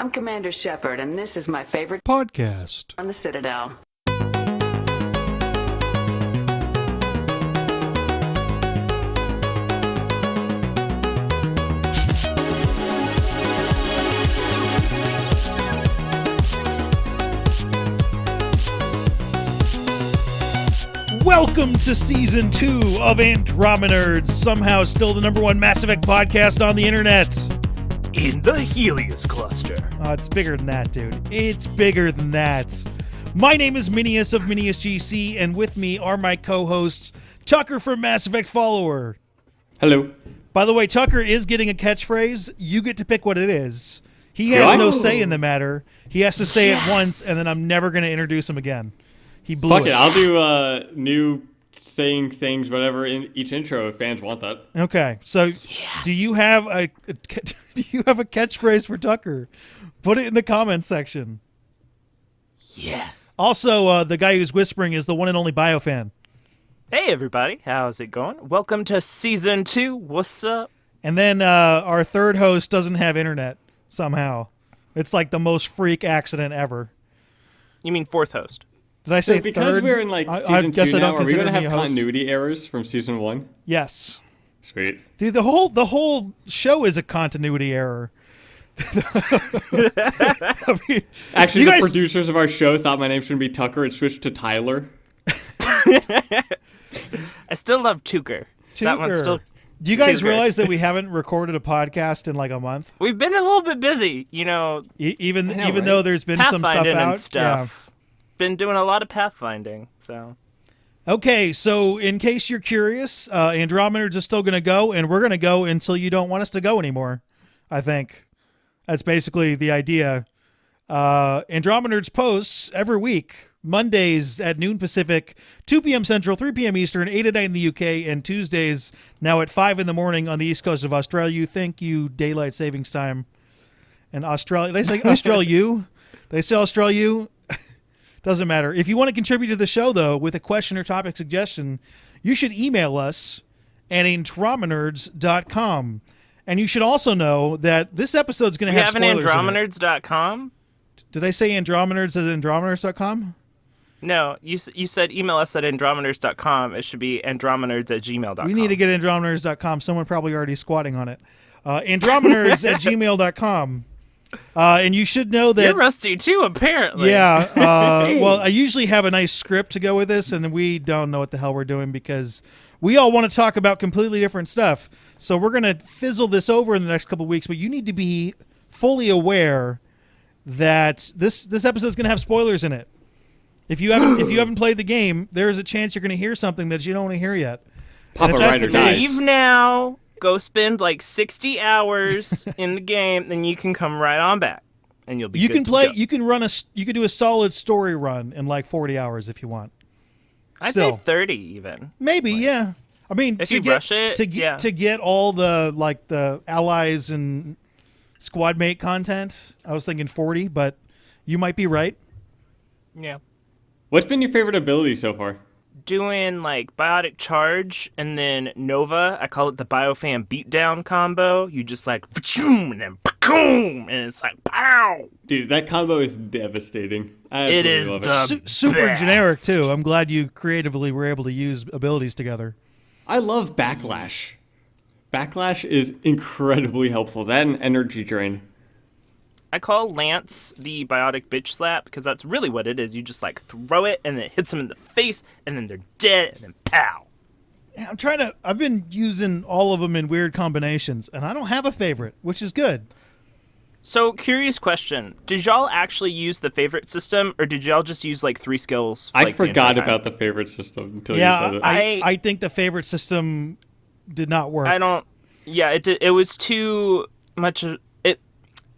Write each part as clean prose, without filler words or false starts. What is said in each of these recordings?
I'm Commander Shepard, and this is my favorite podcast on the Citadel. Welcome to Season 2 of Andromenerds, somehow still the number one Mass Effect podcast on the internet. In the Helios cluster. Oh, it's bigger than that, dude. It's bigger than that. My name is Minius of Minius GC, and with me are my co-hosts, Tucker from Mass Effect Follower. Hello. By the way, Tucker is getting a catchphrase. You get to pick what it is. He has no say in the matter. He has to say it once, and then I'm never going to introduce him again. He blew Fuck it. I'll do new saying things, whatever, in each intro if fans want that. Okay, so do you have a catchphrase for Tucker? Put it in the comments section. Yes. Also, the guy who's whispering is the one and only BioFan. Hey, everybody. How's it going? Welcome to Season 2. What's up? And then our third host doesn't have internet somehow. It's like the most freak accident ever. You mean fourth host? Did I say so because third? we're in season 2 now, are we going to have me a host. continuity errors from season 1? Yes. Sweet. Dude, the whole show is a continuity error. I mean, Actually, the producers of our show thought my name shouldn't be Tucker. It switched to Tyler. I still love Tucker. That one's still. Do you guys Tucker. realize that we haven't recorded a podcast in like a month? We've been a little bit busy, you know. Even though there's been some stuff pathfinding out. and stuff. Been doing a lot of pathfinding, so. Okay, so in case you're curious, Andromenerds is still going to go, and we're going to go until you don't want us to go anymore, I think. That's basically the idea. Andromenerds posts every week, Mondays at noon Pacific, 2 p.m. Central, 3 p.m. Eastern, 8 at night in the UK, and Tuesdays now at 5 in the morning on the east coast of Australia. Thank you, Daylight Savings Time. And Australia, did I say Australia? Did I say Australia? Doesn't matter. If you want to contribute to the show, though, with a question or topic suggestion, you should email us at andromenerds.com. And you should also know that this episode is going to have spoilers. You have an andromenerds.com? Did I say andromenerds as andromenerds.com? No, you said email us at andromenerds.com. It should be andromenerds@gmail.com. We need to get andromenerds.com. Someone probably already squatting on it. Andromenerds@gmail.com. And you should know that you're rusty too, apparently. Yeah. Well, I usually have a nice script to go with this, and we don't know what the hell we're doing because we all want to talk about completely different stuff. So we're going to fizzle this over in the next couple of weeks, but you need to be fully aware that this episode is going to have spoilers in it. If you haven't played the game, there is a chance you're going to hear something that you don't want to hear yet. Papa Ryder dies. Leave now. Go spend like 60 hours in the game, then you can come right on back, and you'll be. You good can to play. go. You can run you can do a solid story run in like 40 hours if you want. I'd say 30 even. Maybe, yeah. I mean, if you rush it, to get all the allies and squad mate content, I was thinking 40, but you might be right. Yeah. What's been your favorite ability so far? Doing like biotic charge and then Nova. I call it the BioFan beatdown combo. You just like and then and it's like pow. Dude, that combo is devastating. It is love the super best. generic too. I'm glad you creatively were able to use abilities together. I love Backlash. Backlash is incredibly helpful. That and Energy Drain. I call Lance the biotic bitch slap because that's really what it is. You just like throw it and it hits them in the face and then they're dead and then pow. Yeah, I've been using all of them in weird combinations, and I don't have a favorite, which is good. So, curious question. Did y'all actually use the favorite system, or did y'all just use like 3 skills? I forgot about the favorite system until you said it. I think the favorite system did not work. It was too much.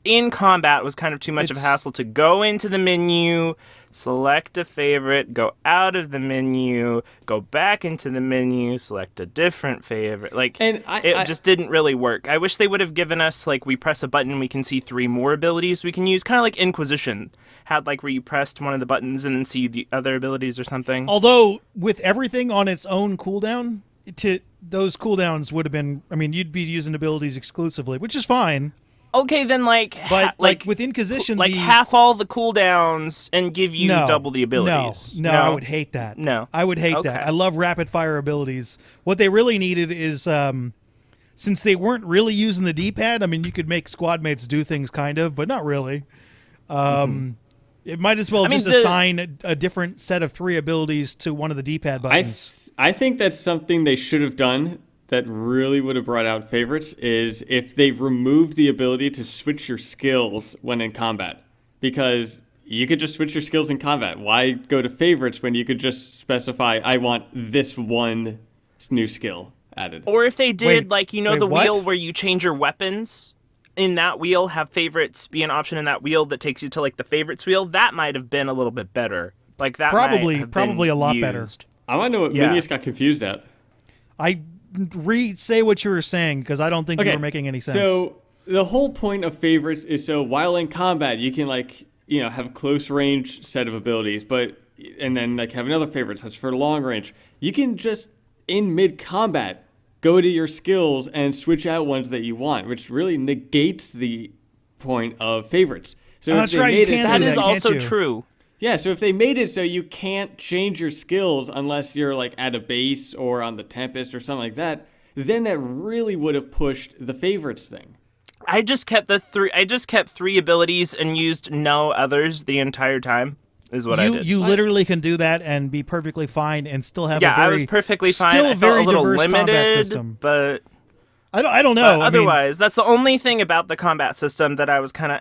In combat, it was kind of too much of a hassle to go into the menu, select a favorite, go out of the menu, go back into the menu, select a different favorite. It just didn't really work. I wish they would have given us, like, we press a button, we can see 3 more abilities we can use. Kind of like Inquisition had, like, where you pressed one of the buttons and then see the other abilities or something. Although, with everything on its own cooldown, those cooldowns would have been, I mean, you'd be using abilities exclusively, which is fine. Okay, then But like with Inquisition, half all the cooldowns and give you double the abilities. No, I would hate that. No, I would hate that. I love rapid fire abilities. What they really needed is since they weren't really using the D-pad. I mean, you could make squad mates do things kind of, but not really. It might as well assign a different set of 3 abilities to one of the D-pad buttons. I think that's something they should have done that really would have brought out favorites is if they removed the ability to switch your skills when in combat. Because you could just switch your skills in combat. Why go to favorites when you could just specify, I want this one new skill added? Or if they did, the what? wheel where you change your weapons, in that wheel, have favorites be an option in that wheel that takes you to the favorites wheel, that might have been a little bit better. That probably might have been a lot used. better. I want to know what Minius got confused at. Say what you were saying because I don't think you were making any sense. So the whole point of favorites is so while in combat you can have close range set of abilities, and then have another favorite that's for long range. You can just in mid combat go to your skills and switch out ones that you want, which really negates the point of favorites. So that's right. That is also true. Yeah, so if they made it so you can't change your skills unless you're at a base or on the Tempest or something like that, then that really would have pushed the favorites thing. I just kept 3 abilities and used no others the entire time. Is what I did. You literally can do that and be perfectly fine and still have I was perfectly fine. Still I felt very a little diverse limited, combat system. But I don't know. Otherwise, that's the only thing about the combat system that I was kind of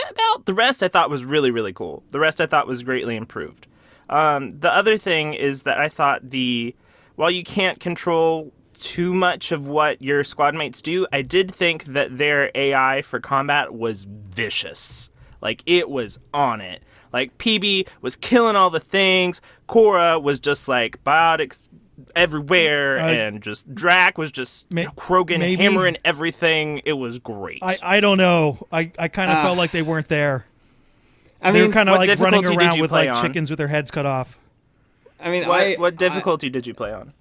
about. The rest I thought was really, really cool. The rest I thought was greatly improved. The other thing is that I thought while you can't control too much of what your squad mates do, I did think that their AI for combat was vicious. It was on it. PB was killing all the things. Cora was just biotics everywhere, and just Drac was just Krogan hammering everything. It was great. I don't know. I kind of felt like they weren't there. They were kind of running around with chickens with their heads cut off. I mean, what difficulty did you play on?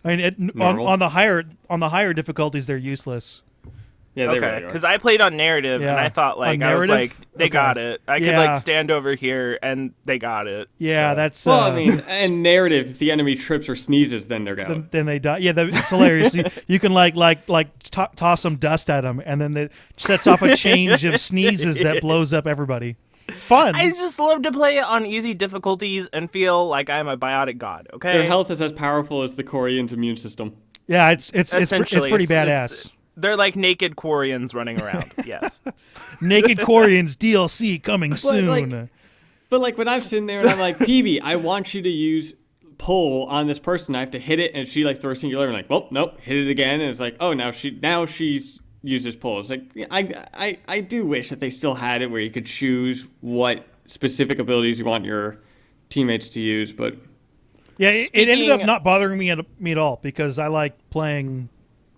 I mean, on the higher difficulties, they're useless. Yeah, okay, because I played on narrative, and I thought they got it. I could stand over here, and they got it. Yeah, so. that's. Well, I mean, and narrative, if the enemy trips or sneezes, then they're gone. Then they die. Yeah, it's hilarious. You can toss some dust at them, and then it sets off a change of sneezes that blows up everybody. Fun. I just love to play it on easy difficulties and feel like I'm a biotic god. Okay, their health is as powerful as the Korean's immune system. Yeah, it's pretty badass. They're like naked Quarians running around. Yes. Naked Quarians DLC coming soon. But when I'm sitting there and I'm like, PB, I want you to use pull on this person. I have to hit it, and she throws singular. And well, nope, hit it again. And it's oh, now she's uses pull. It's I do wish that they still had it where you could choose what specific abilities you want your teammates to use. But yeah, it ended up not bothering me at all because I like playing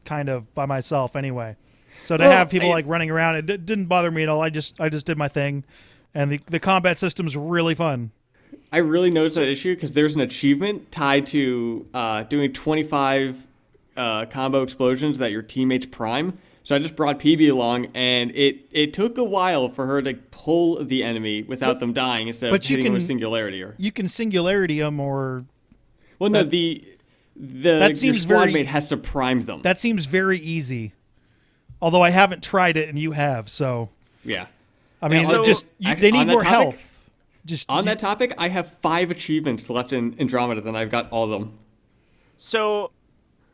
kind of by myself anyway. So to have people running around, it didn't bother me at all. I just did my thing, and the combat system's really fun. I really noticed that issue because there's an achievement tied to doing 25 combo explosions that your teammates prime. So I just brought PB along, and it took a while for her to pull the enemy without them dying instead of hitting them with singularity. You can singularity them or... Well, no, your squad mate has to prime them. That seems very easy. Although I haven't tried it, and you have, so... Yeah. I mean, they need more health. That topic, I have 5 achievements left in Andromeda, and I've got all of them. So...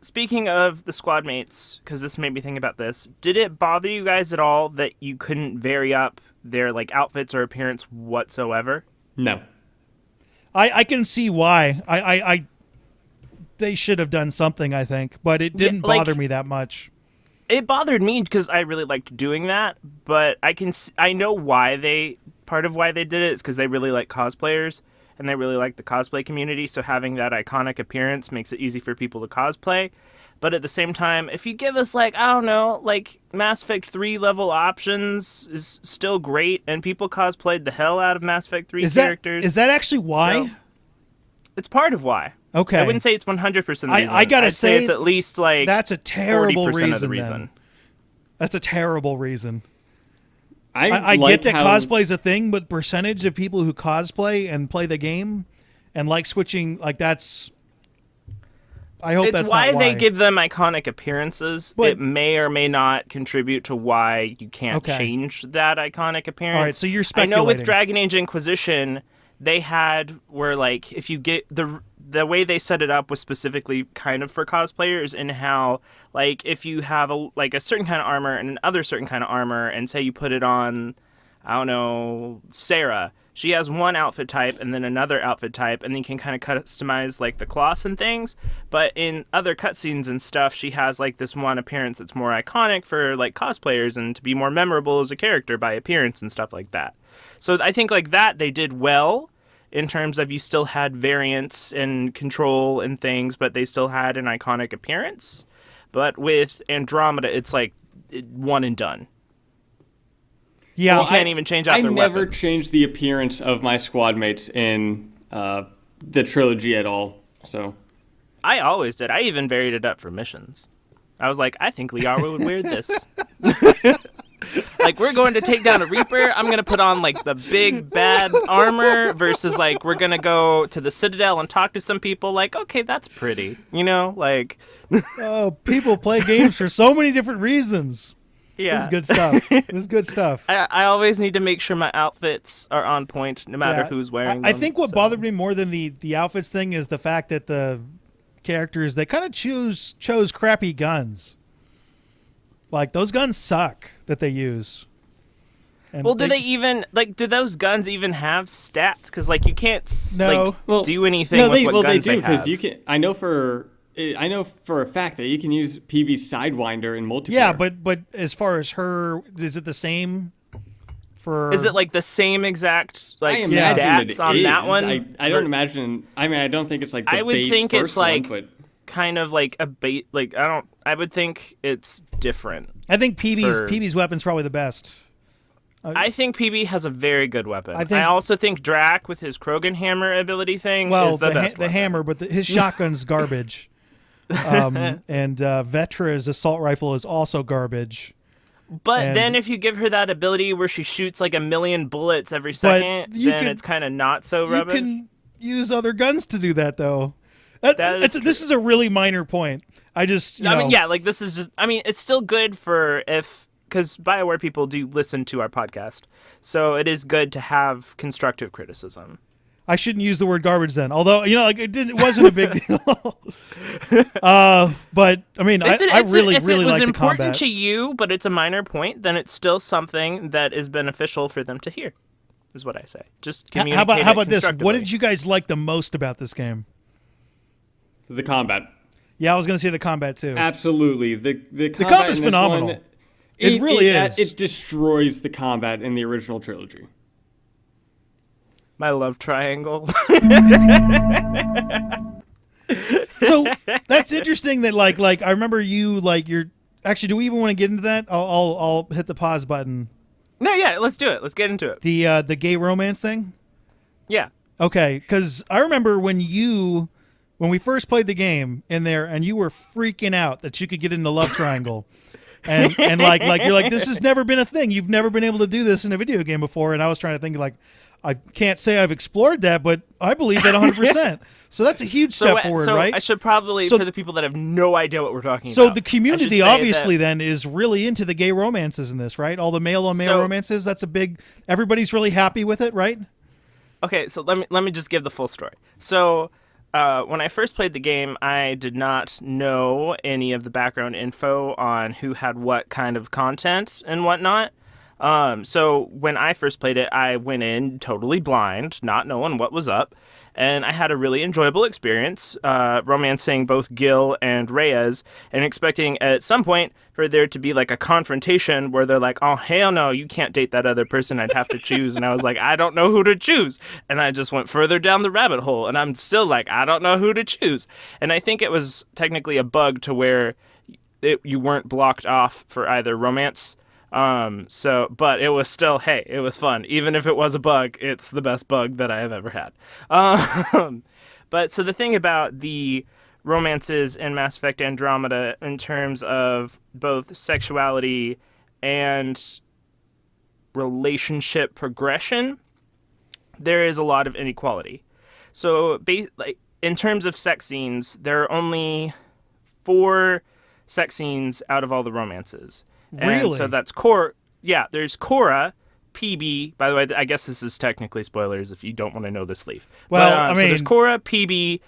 Speaking of the squad mates, because this made me think about this, did it bother you guys at all that you couldn't vary up their outfits or appearance whatsoever? No. I can see why. They should have done something, I think, but it didn't bother me that much. It bothered me because I really liked doing that, but I know part of why they did it is because they really like cosplayers. And they really like the cosplay community, so having that iconic appearance makes it easy for people to cosplay. But at the same time, if you give us, Mass Effect 3 level options is still great, and people cosplayed the hell out of Mass Effect 3 characters. Is that actually why? So, it's part of why. Okay. I wouldn't say it's 100% the reason. I gotta say it's at least, that's a terrible 40% reason, of the reason. Then. That's a terrible reason. I like get that how, cosplay is a thing, but percentage of people who cosplay and play the game and like switching, like that's. I hope that's why not why they give them iconic appearances. But- it may or may not contribute to why you can't change that iconic appearance. All right, so you're I speculating. know with Dragon Age Inquisition, they had where like if you get the way they set it up was specifically kind of for cosplayers, and how like if you have a certain kind of armor and another certain kind of armor, and say you put it on, I don't know, Sarah. She has one outfit type and then another outfit type, and then you can kind of customize like the cloths and things. But in other cutscenes and stuff, she has like this one appearance that's more iconic for like cosplayers and to be more memorable as a character by appearance and stuff like that. So I think like that they did well in terms of you still had variance and control and things, but they still had an iconic appearance. But with Andromeda, it's like one and done. Yeah, you can't even change out their I never weapons. changed the appearance of my squad mates in the trilogy at all. So I always did. I even varied it up for missions. I was like, I think Liara would wear this. Like, we're going to take down a Reaper. I'm going to put on, like, the big, bad armor versus, like, we're going to go to the Citadel and talk to some people. Like, okay, that's pretty. You know? Like... Oh, people play games for so many different reasons. Yeah. This is good stuff. This is good stuff. I always need to make sure my outfits are on point no matter who's wearing them. I think what bothered me more than the outfits thing is the fact that the characters, they kind of chose crappy guns. Like, those guns suck that they use. And well, do those guns even have stats? Because, like, you can't do anything with what guns they do, have. you can. I know for a fact that you can use PB's Sidewinder in multiplayer. Yeah, but as far as her, is it the same for... Is it, like, the same exact, like, stats stats on that one? I don't imagine... I mean, I don't think it's, like, the I would base think first it's, like... one, but... kind of like a bait, like I would think it's different. I think PB's weapon's probably the best. I think PB has a very good weapon. I also think Drac with his Krogan hammer ability thing is the best the hammer, but his shotgun's garbage. And Vetra's assault rifle is also garbage. But then if you give her that ability where she shoots like 1,000,000 bullets every second, then it's kind of not so rubbish. You can use other guns to do that, though. This is a really minor point. I mean, yeah, like this is just, I mean, it's still good because BioWare people do listen to our podcast. So it is good to have constructive criticism. I shouldn't use the word garbage then. Although, like it wasn't a big deal. But I mean, I really like the combat. If it was important to you, but it's a minor point, then it's still something that is beneficial for them to hear, is what I say. Just communicate. How about this? What did you guys like the most about this game? The combat. Yeah, I was going to say the combat too. Absolutely. The combat's phenomenal. It really is. It destroys the combat in the original trilogy. My love triangle. So that's interesting that like I remember you you're actually, do we even want to get into that? I'll hit the pause button. No, yeah, let's do it. Let's get into it. The gay romance thing? Yeah. Okay, cuz I remember when we first played the game in there and you were freaking out that you could get in the love triangle. And like you're like, this has never been a thing. You've never been able to do this in a video game before. And I was trying to think like, I can't say I've explored that, but I believe that 100%. So that's a huge step forward, right? I should probably, for the people that have no idea what we're talking about. So the community obviously then is really into the gay romances in this, right? All the male-on-male romances. That's a big, everybody's really happy with it, right? Okay, so let me just give the full story. So when I first played the game, I did not know any of the background info on who had what kind of content and whatnot. So when I first played it, I went in totally blind, not knowing what was up. And I had a really enjoyable experience romancing both Gil and Reyes and expecting at some point for there to be like a confrontation where they're like, oh, hell no, you can't date that other person. I'd have to choose. And I was like, I don't know who to choose. And I just went further down the rabbit hole. And I'm still like, I don't know who to choose. And I think it was technically a bug to where you weren't blocked off for either romance. But it was still, hey, it was fun. Even if it was a bug, it's the best bug that I have ever had. But so the thing about the romances in Mass Effect Andromeda in terms of both sexuality and relationship progression, there is a lot of inequality. So, in terms of sex scenes, there are only 4 sex scenes out of all the romances. Really? And so that's Cora. Yeah, there's Cora, PB. By the way, I guess this is technically spoilers if you don't want to know this, leave. Well, but, I so mean, there's Cora, PB,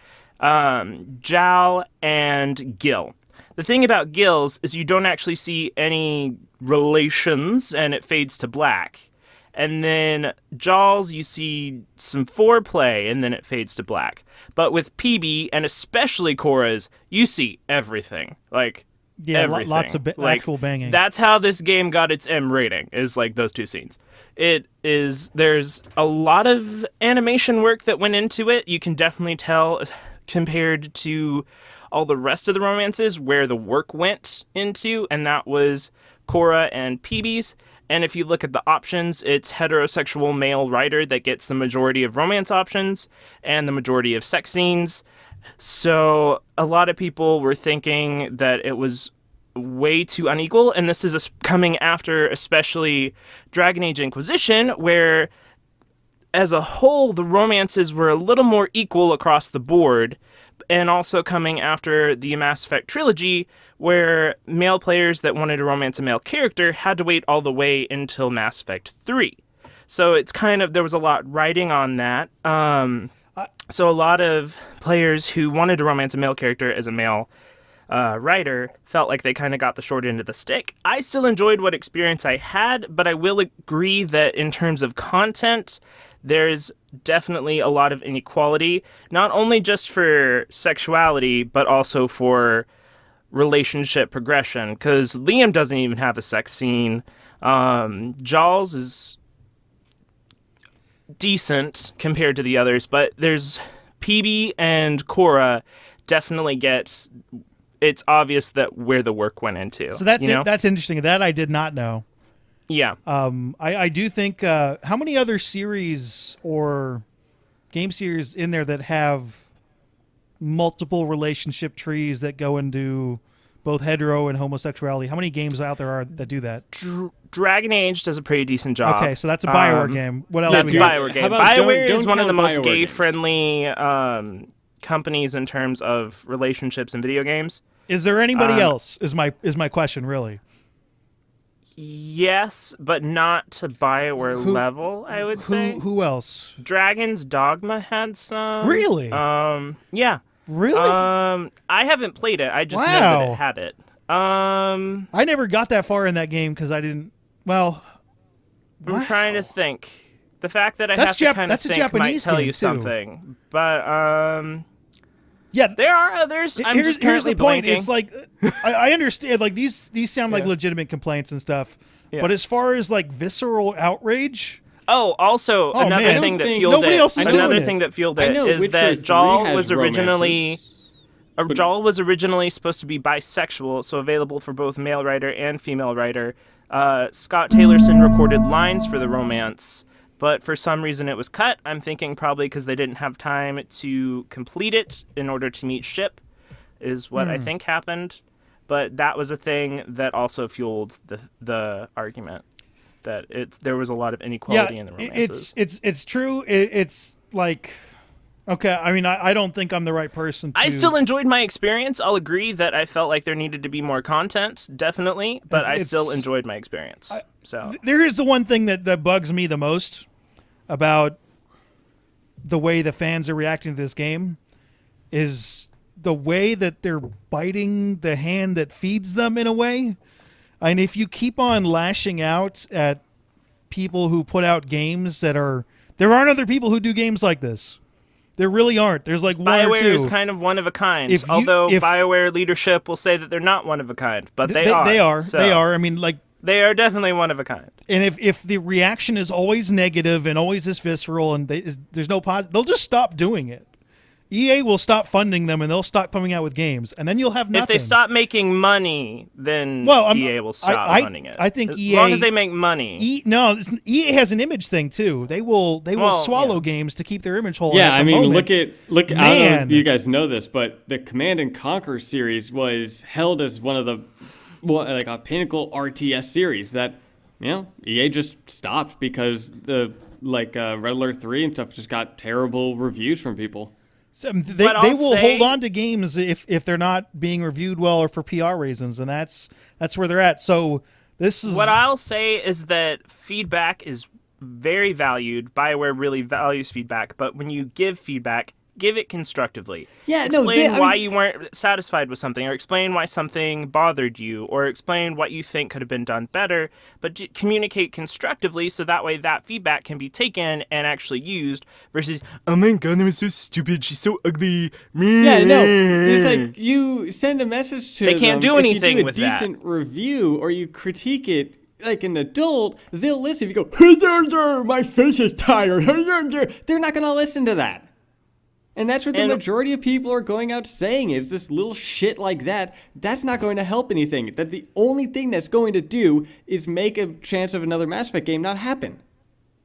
Jal, and Gil. The thing about Gil's is you don't actually see any relations, and it fades to black. And then Jal's, you see some foreplay, and then it fades to black. But with PB, and especially Cora's, you see everything. Like, yeah, everything. lots of actual banging. That's how this game got its M rating, is like those 2 scenes. There's a lot of animation work that went into it. You can definitely tell, compared to all the rest of the romances, where the work went into, and that was Cora and PB's. And if you look at the options, it's heterosexual male writer that gets the majority of romance options and the majority of sex scenes. So a lot of people were thinking that it was way too unequal, and this is coming after especially Dragon Age Inquisition, where as a whole the romances were a little more equal across the board, and also coming after the Mass Effect trilogy, where male players that wanted to romance a male character had to wait all the way until Mass Effect 3. So it's kind of, there was a lot riding on that. So a lot of players who wanted to romance a male character as a male writer felt like they kind of got the short end of the stick. I still enjoyed what experience I had, but I will agree that in terms of content, there's definitely a lot of inequality, not only just for sexuality, but also for relationship progression, because Liam doesn't even have a sex scene. Jaws is decent compared to the others, but there's PB and Cora definitely gets, it's obvious that where the work went into. So that's it. That's interesting. That I did not know. Yeah. I do think, how many other series or game series in there that have multiple relationship trees that go into both hetero and homosexuality? How many games out there are that do that? Dragon Age does a pretty decent job. Okay, so that's a BioWare game. What else? That's a we got? BioWare game. How about BioWare don't is one of the count most BioWare gay-friendly companies in terms of relationships in video games. Is there anybody else? Is my question really? Yes, but not to BioWare level, I would say. Who else? Dragon's Dogma had some. Really? Yeah. Really? I haven't played it. I just know that it had it. I never got that far in that game because I didn't. Well, I'm trying to think. The fact that I That's have to kind of that's a think Japanese might tell game, you too. something. But yeah. there are others. I'm here's just currently the point. blanking. It's like I understand. Like these sound like legitimate complaints and stuff. Yeah. But as far as like visceral outrage. Oh, also another man. thing that Nobody fueled else is it. doing Another it. thing that fueled I it know is Witcher that 3 Jal has was originally romances, Jal was originally supposed to be bisexual, so available for both male writer and female writer. Scott Taylorson recorded lines for the romance, but for some reason it was cut. I'm thinking probably because they didn't have time to complete it in order to meet ship, is what I think happened. But that was a thing that also fueled the argument that there was a lot of inequality in the romances. It's true. It's like, okay. I mean, I don't think I'm the right person. I still enjoyed my experience. I'll agree that I felt like there needed to be more content, definitely, but I still enjoyed my experience. There is the one thing that bugs me the most about the way the fans are reacting to this game is the way that they're biting the hand that feeds them in a way. And if you keep on lashing out at people who put out games there aren't other people who do games like this. There really aren't. There's like one or two. BioWare is kind of one of a kind. Although BioWare leadership will say that they're not one of a kind, but they are. They are. So they are. I mean, like, they are definitely one of a kind. And if the reaction is always negative and always this visceral and there's no positive, they'll just stop doing it. EA will stop funding them and they'll stop coming out with games, and then you'll have nothing. If they stop making money, then EA will stop funding it. I think EA, as long as they make money. EA has an image thing too. They will swallow games to keep their image whole. Yeah, I mean, look. I don't know if you guys know this, but the Command and Conquer series was held as one of the like a pinnacle RTS series that EA just stopped because the Red Alert 3 and stuff just got terrible reviews from people. So they will hold on to games if they're not being reviewed well or for PR reasons, and that's where they're at. So this is what I'll say is that feedback is very valued. BioWare really values feedback, but when you give feedback, give it constructively. Yeah, explain why you weren't satisfied with something, or explain why something bothered you, or explain what you think could have been done better, but communicate constructively so that way that feedback can be taken and actually used versus, oh my god, that was so stupid, she's so ugly. Yeah, no, it's like you send a message to them. They can't do anything if you do with a that. decent review or you critique it like an adult, they'll listen. If you go, hey there, my face is tired, they're not going to listen to that. And that's what the majority of people are going out saying is this little shit like that. That's not going to help anything. That the only thing that's going to do is make a chance of another Mass Effect game not happen.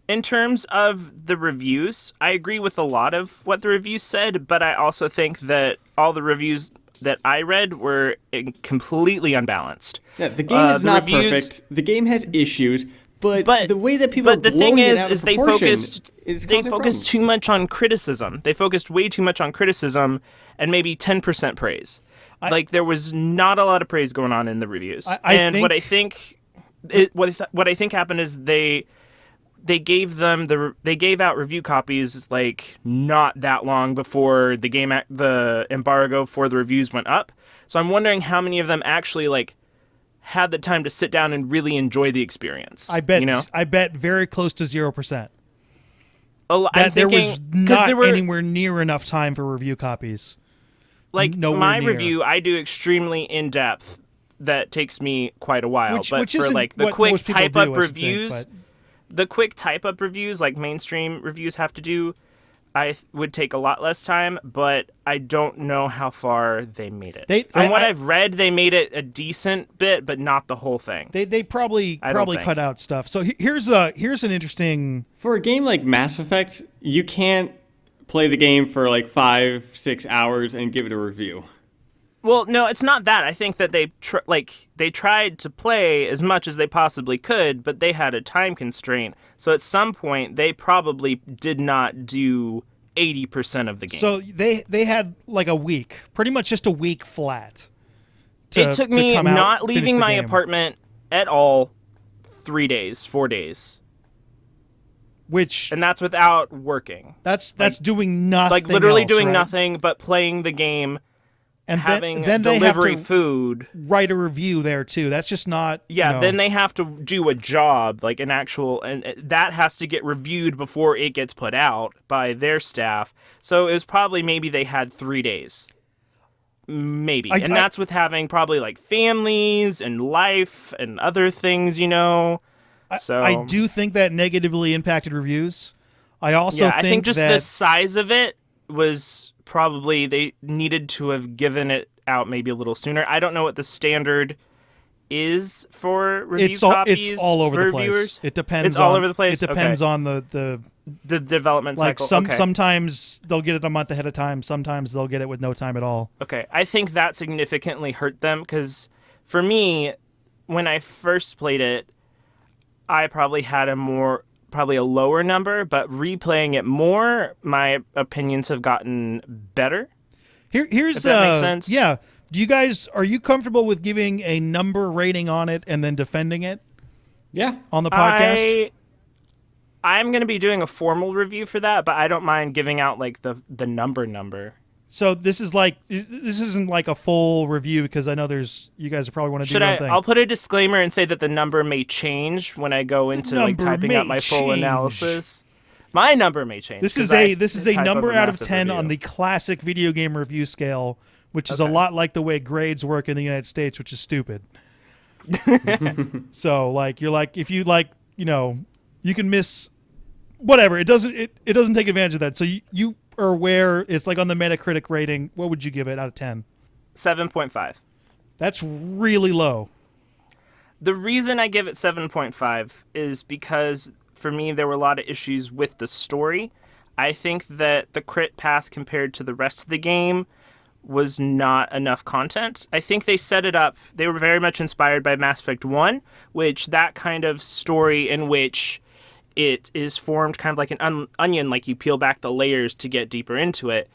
In terms of the reviews, I agree with a lot of what the reviews said, but I also think that all the reviews that I read were completely unbalanced. Yeah, the game is not perfect. The game has issues. But the way that people but the thing is they focused problems. too much on criticism. They focused way too much on criticism and maybe 10% praise. There was not a lot of praise going on in the reviews. What I think happened is they gave out review copies like not that long before the embargo for the reviews went up. So I'm wondering how many of them actually had the time to sit down and really enjoy the experience. I bet very close to 0%. There was not anywhere near enough time for review copies. My review, I do extremely in depth. That takes me quite a while. Which for the quick type up reviews, the quick type up reviews like mainstream reviews have to do, I would take a lot less time, but I don't know how far they made it. From what I've read, they made it a decent bit, but not the whole thing. They probably cut out stuff. So here's an interesting... For a game like Mass Effect, you can't play the game for 5-6 hours and give it a review. Well, no, it's not that. I think that they tried to play as much as they possibly could, but they had a time constraint. So at some point, they probably did not do 80% of the game. So they had a week, pretty much just a week flat. It took me not leaving my apartment at all 4 days. And that's without working. That's doing nothing. Literally else, doing right? nothing but playing the game. And having then delivery they have to food. Write a review there too. That's just not. Yeah, then they have to do a job, an actual, and that has to get reviewed before it gets put out by their staff. So it was probably maybe they had 3 days, maybe, that's with having probably families and life and other things, So I do think that negatively impacted reviews. I also I think just the size of it was. Probably they needed to have given it out maybe a little sooner. I don't know what the standard is for review copies. It's all over the reviewers. place. It depends. It's all over the place. It depends on the development cycle. Sometimes they'll get it a month ahead of time. Sometimes they'll get it with no time at all. Okay, I think that significantly hurt them because for me, when I first played it, I probably had a lower number, but replaying it more, my opinions have gotten better. Here's if that makes sense. Yeah. Are you comfortable with giving a number rating on it and then defending it? Yeah. On the podcast? I'm going to be doing a formal review for that, but I don't mind giving out the number. So this isn't a full review because I know you guys probably want to do your own thing. I'll put a disclaimer and say that the number may change when I go into typing out my full analysis. My number may change. This is a number out of 10 on the classic video game review scale, which is a lot like the way grades work in the United States, which is stupid. So if you you can miss whatever. It doesn't take advantage of that. So you or where it's on the Metacritic rating, what would you give it out of 10? 7.5. That's really low. The reason I give it 7.5 is because, for me, there were a lot of issues with the story. I think that the crit path compared to the rest of the game was not enough content. I think they set it up, they were very much inspired by Mass Effect 1, which that kind of story in which it is formed kind of like an onion, like you peel back the layers to get deeper into it.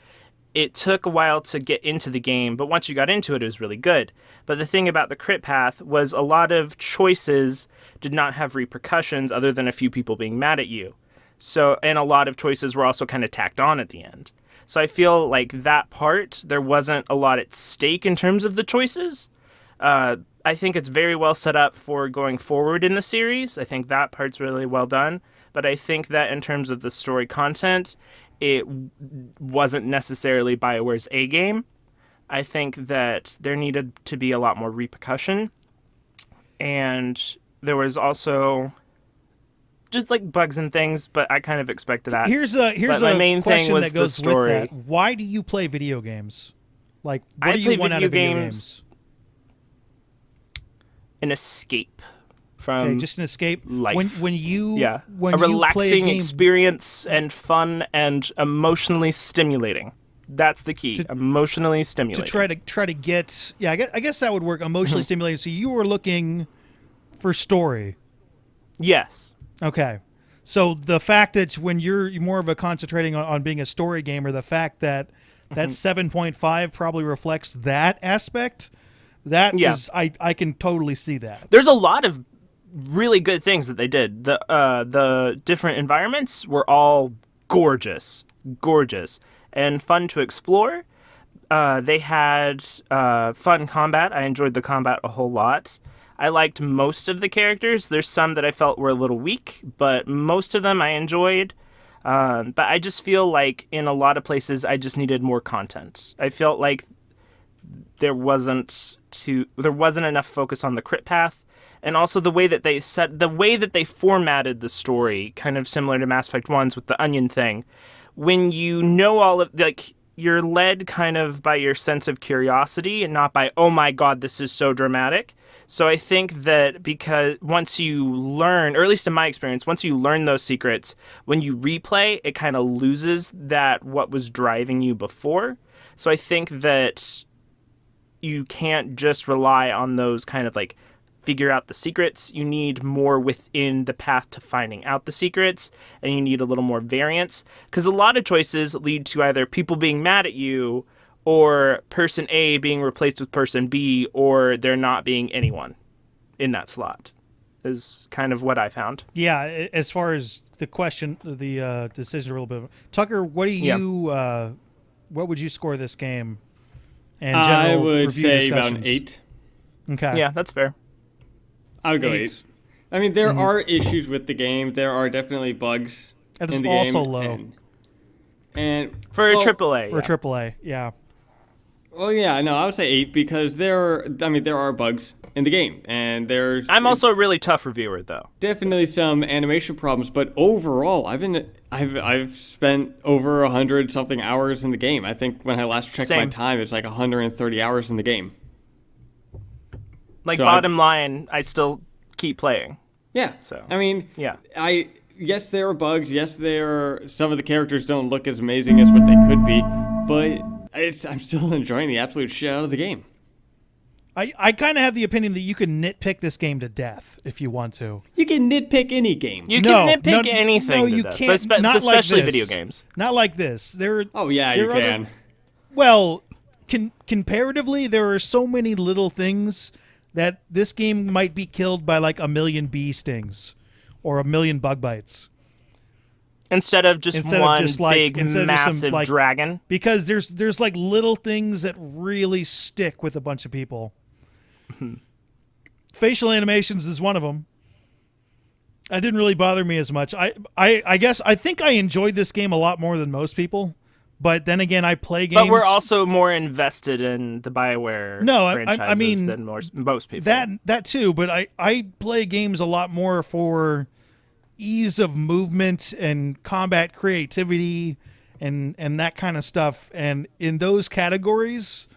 It took a while to get into the game, but once you got into it, it was really good. But the thing about the crit path was a lot of choices did not have repercussions other than a few people being mad at you. So, and a lot of choices were also kind of tacked on at the end. So I feel like that part, there wasn't a lot at stake in terms of the choices. I think it's very well set up for going forward in the series. I think that part's really well done. But I think that in terms of the story content, it wasn't necessarily BioWare's A game. I think that there needed to be a lot more repercussion. And there was also just like bugs and things, but I kind of expected that. Here's a my main question thing was that goes the story. with that. Why do you play video games? Like, what I do play you want out video of video games games? An escape from Okay, just an escape. life. When you a you play a relaxing game, experience and fun and emotionally stimulating. That's the key. Emotionally stimulating. to try to get I guess that would work. Emotionally stimulating. So you were looking for story. Yes. Okay. So the fact that when you're more of a concentrating on being a story gamer, the fact that that 7.5 probably reflects that aspect, that is, I can totally see that. There's a lot of really good things that they did. The different environments were all gorgeous, and fun to explore. They had fun combat. I enjoyed the combat a whole lot. I liked most of the characters. There's some that I felt were a little weak, but most of them I enjoyed. But I just feel like in a lot of places I just needed more content. I felt like there wasn't enough focus on the crit path, and also the way that they formatted the story, kind of similar to Mass Effect 1's with the onion thing. When you know all of, like, you're led kind of by your sense of curiosity and not by, oh my god, this is so dramatic. So I think that because once you learn, or at least in my experience, once you learn those secrets, when you replay, it kind of loses that what was driving you before. So I think that you can't just rely on those kind of like figure out the secrets. You need more within the path to finding out the secrets, and you need a little more variance, because a lot of choices lead to either people being mad at you or person A being replaced with person B, or there not being anyone in that slot, is kind of what I found. Yeah, as far as the question, the decision a little bit. Tucker, what do you what would you score this game? And I would review say about an discussions? 8. Okay. Yeah, that's fair. I would go 8. 8. I mean, there are issues with the game. There are definitely bugs That is in the also game. low. And For a AAA. For a AAA, yeah. well, yeah, no, I would say 8 because there are bugs in the game, and there's I'm also a really tough reviewer, though. definitely some animation problems. But overall, I've spent over 100 something hours in the game. I think when I last checked my Same. time, it's like 130 hours in the game. Like, So bottom line, I still keep playing. Yeah. So, I mean, yeah. Yes, there are bugs. Yes, some of the characters don't look as amazing as what they could be, but I'm still enjoying the absolute shit out of the game. I kind of have the opinion that you can nitpick this game to death if you want to. You can nitpick any game. You No, can nitpick no, anything. no, to you death, can't. but Not like especially this. video games. Not like this. Oh yeah, you can. Well, comparatively, there are so many little things that this game might be killed by like 1,000,000 bee stings or 1,000,000 bug bites. Instead of just one big, instead of just some, massive like, dragon. Because there's like little things that really stick with a bunch of people. Facial animations is one of them. That didn't really bother me as much. I guess I think I enjoyed this game a lot more than most people. But then again, I play games. But we're also more invested in the BioWare franchises I mean, than most people. That too, but I play games a lot more for ease of movement and combat creativity and that kind of stuff. And in those categories,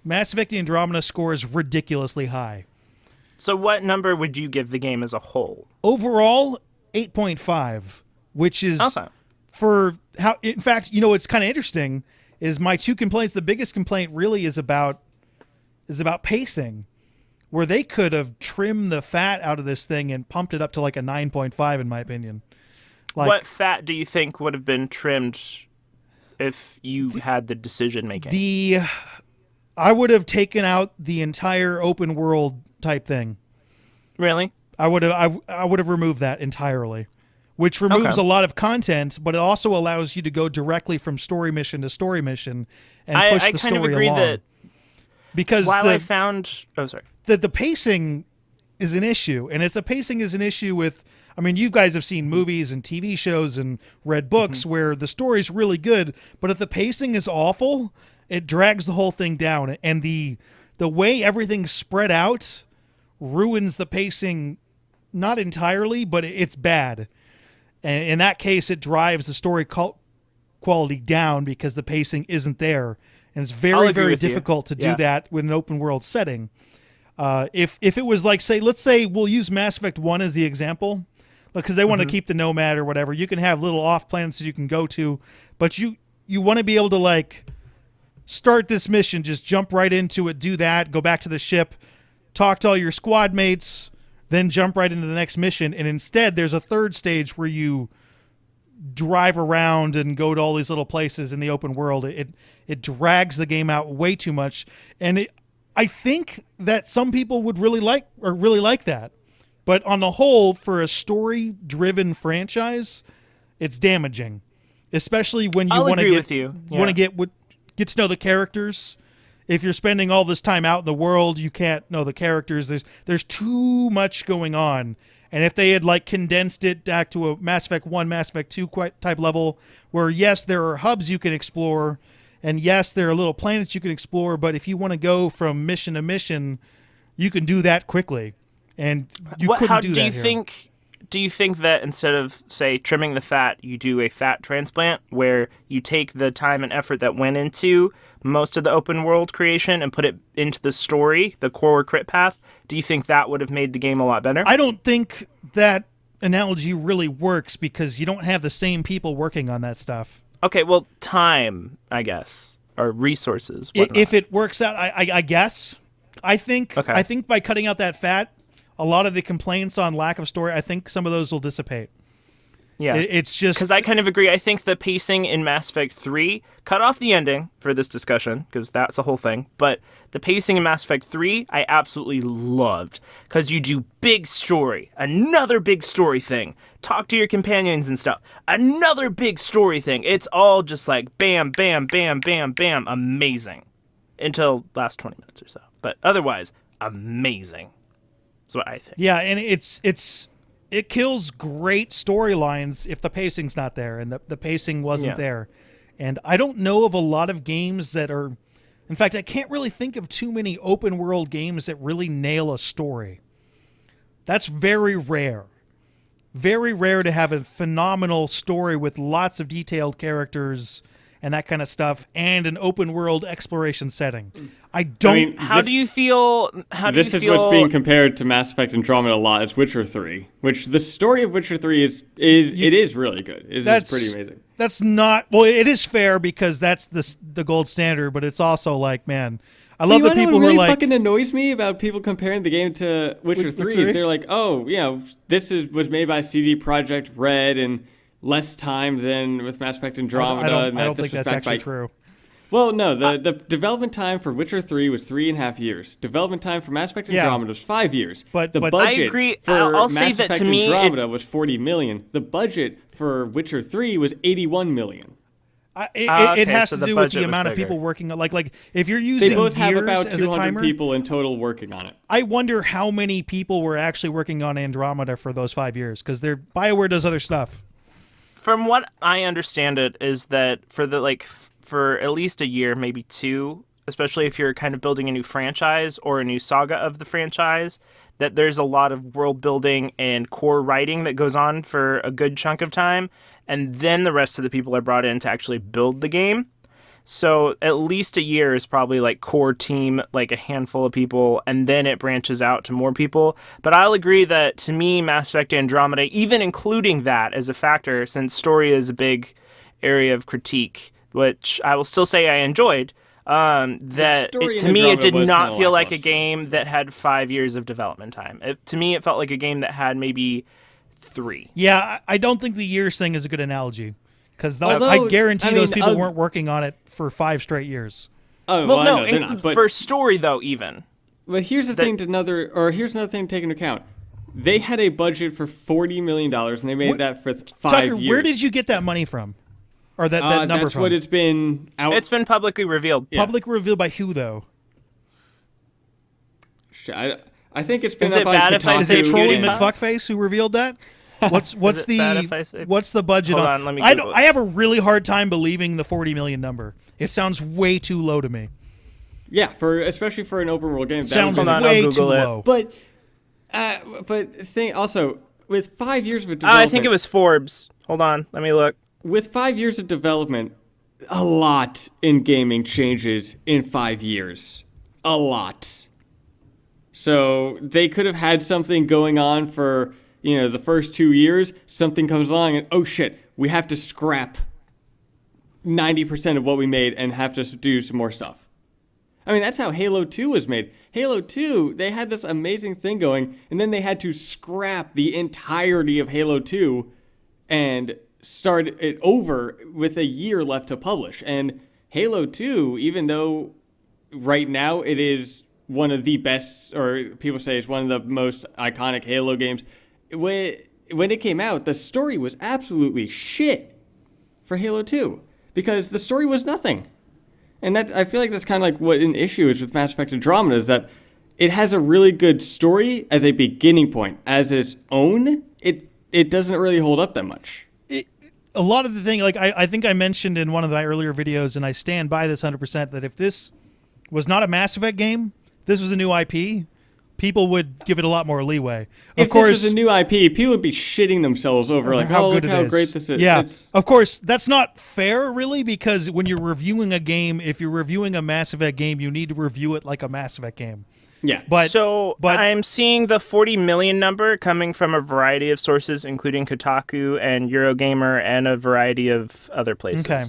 Mass Effect Andromeda scores ridiculously high. So what number would you give the game as a whole? Overall, 8.5, which is Okay. for how. In fact, you know what's kind of interesting is my two complaints. The biggest complaint really is about pacing, where they could have trimmed the fat out of this thing and pumped it up to like a 9.5, in my opinion. Like, what fat do you think would have been trimmed if you had the decision making? I would have taken out the entire open world type thing. Really? I would have removed that entirely, which removes a lot of content, but it also allows you to go directly from story mission to story mission and push the story along. I kind of agree that because the pacing is an issue, and pacing is an issue with. I mean, you guys have seen movies and TV shows and read books where the story's really good, but if the pacing is awful, it drags the whole thing down, and the way everything's spread out ruins the pacing. Not entirely, but it's bad. And in that case, it drives the story quality down because the pacing isn't there. And it's very, very difficult to do that with an open world setting. If it was like, let's say we'll use Mass Effect 1 as the example, because they want to keep the Nomad or whatever. You can have little off planets that you can go to, but you want to be able to like start this mission, just jump right into it, do that, go back to the ship, talk to all your squad mates, then jump right into the next mission. And instead, there's a third stage where you drive around and go to all these little places in the open world. It drags the game out way too much. And I think that some people would really like that. But on the whole, for a story-driven franchise, it's damaging. Especially when you want to get to know the characters. If you're spending all this time out in the world, you can't know the characters. There's too much going on. And if they had like condensed it back to a Mass Effect 1, Mass Effect 2 type level, where yes, there are hubs you can explore, and yes, there are little planets you can explore, but if you want to go from mission to mission, you can do that quickly. And you couldn't do that here. Do you think that instead of, say, trimming the fat, you do a fat transplant where you take the time and effort that went into most of the open world creation and put it into the story, the core crit path? Do you think that would have made the game a lot better? I don't think that analogy really works because you don't have the same people working on that stuff. Okay, well, time, I guess, or resources. If it works out, I guess. I think by cutting out that fat, a lot of the complaints on lack of story, I think some of those will dissipate. Yeah. It's just... Because I kind of agree. I think the pacing in Mass Effect 3, cut off the ending for this discussion, because that's a whole thing, but the pacing in Mass Effect 3, I absolutely loved. Because you do big story, another big story thing, talk to your companions and stuff, another big story thing. It's all just like bam, bam, bam, bam, bam, amazing. Until last 20 minutes or so. But otherwise, amazing. That's what I think. Yeah, and it kills great storylines if the pacing's not there, and the pacing wasn't there. And I don't know of a lot of games that are... In fact, I can't really think of too many open world games that really nail a story. That's very rare. Very rare to have a phenomenal story with lots of detailed characters and that kind of stuff, and an open world exploration setting. How do you feel? This is what's being compared to Mass Effect Andromeda a lot. It's Witcher 3, which the story of Witcher 3 is really good. It's pretty amazing. That's not... Well, it is fair because that's the gold standard, but it's also like, man... I love the people who are like... What fucking annoys me about people comparing the game to Witcher 3 is they're like, oh, this was made by CD Projekt Red and less time than with Mass Effect Andromeda. I don't think that's actually true. Well, no, the development time for Witcher 3 was 3.5 years. Development time for Mass Effect Andromeda was 5 years. But the budget I agree. for I'll Mass say that Effect to me, Andromeda was $40 million. The budget for Witcher 3 was $81 million. It has to do with the amount of people working on like if you're using they both have years about as 200 a timer, people in total working on it. I wonder how many people were actually working on Andromeda for those 5 years, because BioWare does other stuff. From what I understand, it is that for at least a year, maybe 2, especially if you're kind of building a new franchise or a new saga of the franchise, that there's a lot of world building and core writing that goes on for a good chunk of time, and then the rest of the people are brought in to actually build the game. So at least a year is probably like core team, like a handful of people, and then it branches out to more people. But I'll agree that to me, Mass Effect Andromeda, even including that as a factor, since story is a big area of critique, which I will still say I enjoyed. That story to in me, it Andromeda did was not kinda feel like a lackluster. game that had 5 years of development time. To me, it felt like a game that had maybe 3. Yeah, I don't think the years thing is a good analogy because Although, I guarantee I those mean, people weren't working on it for 5 straight years. Oh, Well, I no, know they're not. But for story though, even. But here's here's another thing to take into account. They had a budget for $40 million, and they made that for 5 Tucker, years. where did you get that money from? Or that number That's from? what it's been out. It's been publicly revealed. Yeah. Public revealed by who, though? I think it's been Is up it on bad if I Kotaku. Is it say Trolley PewDiePie? McFuckface who revealed that? What's Is it bad if I say- what's the budget Hold on? on, let me I Google it. I have a really hard time believing the 40 million number. It sounds way too low to me. Yeah, especially for an open world game. Sounds Hold on, I'll way Google too it. low. But thing also with 5 years of Oh, development. I think it was Forbes. Hold on, let me look. With 5 years of development, a lot in gaming changes in 5 years. A lot. So they could have had something going on for, the first 2 years. Something comes along and, oh shit, we have to scrap 90% of what we made and have to do some more stuff. I mean, that's how Halo 2 was made. Halo 2, they had this amazing thing going, and then they had to scrap the entirety of Halo 2 and start it over with a year left to publish. And Halo 2, even though right now it is one of the best, or people say it's one of the most iconic Halo games, when it came out, the story was absolutely shit for Halo 2 because the story was nothing. And I feel like that's kind of like what an issue is with Mass Effect Andromeda, is that it has a really good story as a beginning point. As its own, it doesn't really hold up that much. A lot of the thing, like I think I mentioned in one of my earlier videos, and I stand by this 100%, that if this was not a Mass Effect game, this was a new IP, people would give it a lot more leeway. If this was a new IP, people would be shitting themselves over like, how look good how it is. great this is. Yeah, of course, that's not fair, really, because when you're reviewing a game, if you're reviewing a Mass Effect game, you need to review it like a Mass Effect game. Yeah. But I'm seeing the 40 million number coming from a variety of sources, including Kotaku and Eurogamer and a variety of other places. Okay.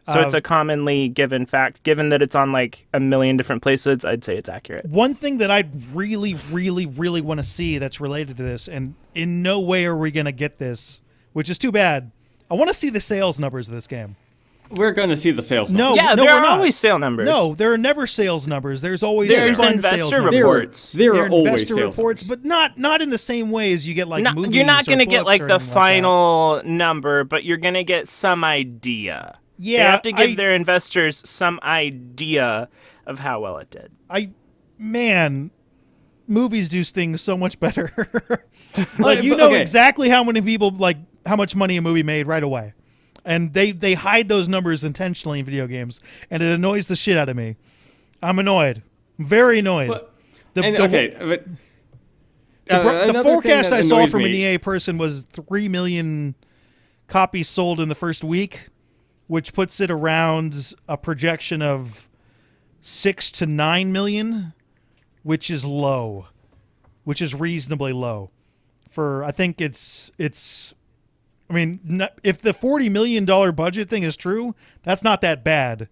So it's a commonly given fact. Given that it's on like a million different places, I'd say it's accurate. One thing that I'd really, really, really want to see that's related to this, and in no way are we going to get this, which is too bad. I want to see the sales numbers of this game. We're going to see the sales. No, Yeah, no, there we're are not. always sale numbers. No, there are never sales numbers. There's always There's fun investor sales numbers. reports. There There are are always investor sales reports, numbers. but not in the same way as you get like movies. You're not going to get like the final number, but you're going to get some idea. Yeah, they have to give their investors some idea of how well it did. Man, movies do things so much better. Like, you know okay. exactly how many people how much money a movie made right away, and they hide those numbers intentionally in video games, and it annoys the shit out of me. I'm annoyed. I'm very annoyed. But The another forecast thing I that saw annoys from an me- EA person was 3 million copies sold in the first week, which puts it around a projection of 6 to 9 million, which is low, which is reasonably low. I think it's. I mean, if the $40 million budget thing is true, that's not that bad.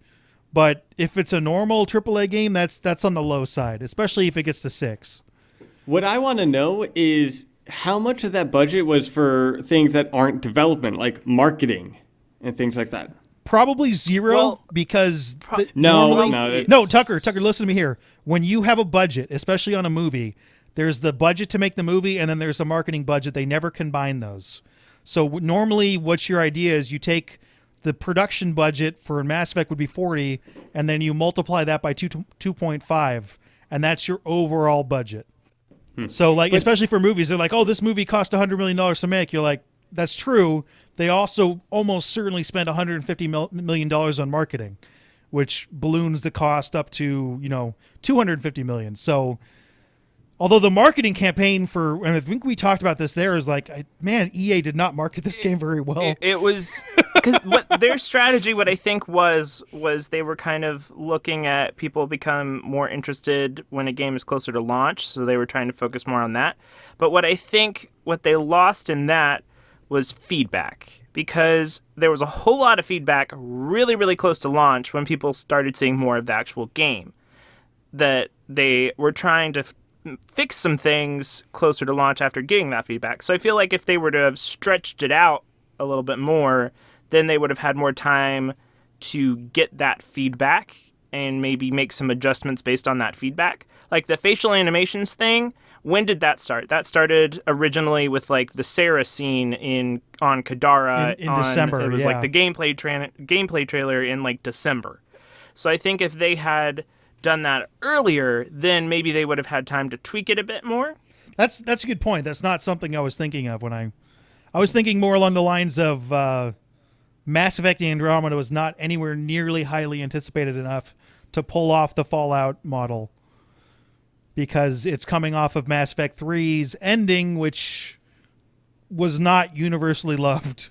But if it's a normal AAA game, that's on the low side, especially if it gets to 6. What I want to know is how much of that budget was for things that aren't development, like marketing and things like that. Probably zero, Well, because No, no, Tucker, listen to me here. When you have a budget, especially on a movie, there's the budget to make the movie, and then there's a marketing budget. They never combine those. So normally, what's your idea is you take the production budget for Mass Effect would be 40, and then you multiply that by 2.5, and that's your overall budget. So, especially for movies, they're like, oh, this movie cost $100 million to make. You're like, that's true. They also almost certainly spent $150 million on marketing, which balloons the cost up to, $250 million. So, although the marketing campaign and I think we talked about this there, is like, man, EA did not market this game very well. It was because their strategy, what I think was they were kind of looking at people become more interested when a game is closer to launch, so they were trying to focus more on that. But what I think what they lost in that was feedback, because there was a whole lot of feedback really, really close to launch when people started seeing more of the actual game, that they were trying to fix some things closer to launch after getting that feedback. So I feel like if they were to have stretched it out a little bit more, then they would have had more time to get that feedback and maybe make some adjustments based on that feedback. Like the facial animations thing, when did that start? That started originally with like the Sarah scene on Kadara in December. It was like the gameplay trailer in like December. So I think if they had done that earlier, then maybe they would have had time to tweak it a bit more. That's a good point. That's not something I was thinking of when I was thinking more along the lines of Mass Effect Andromeda was not anywhere nearly highly anticipated enough to pull off the Fallout model, because it's coming off of Mass Effect 3's ending, which was not universally loved.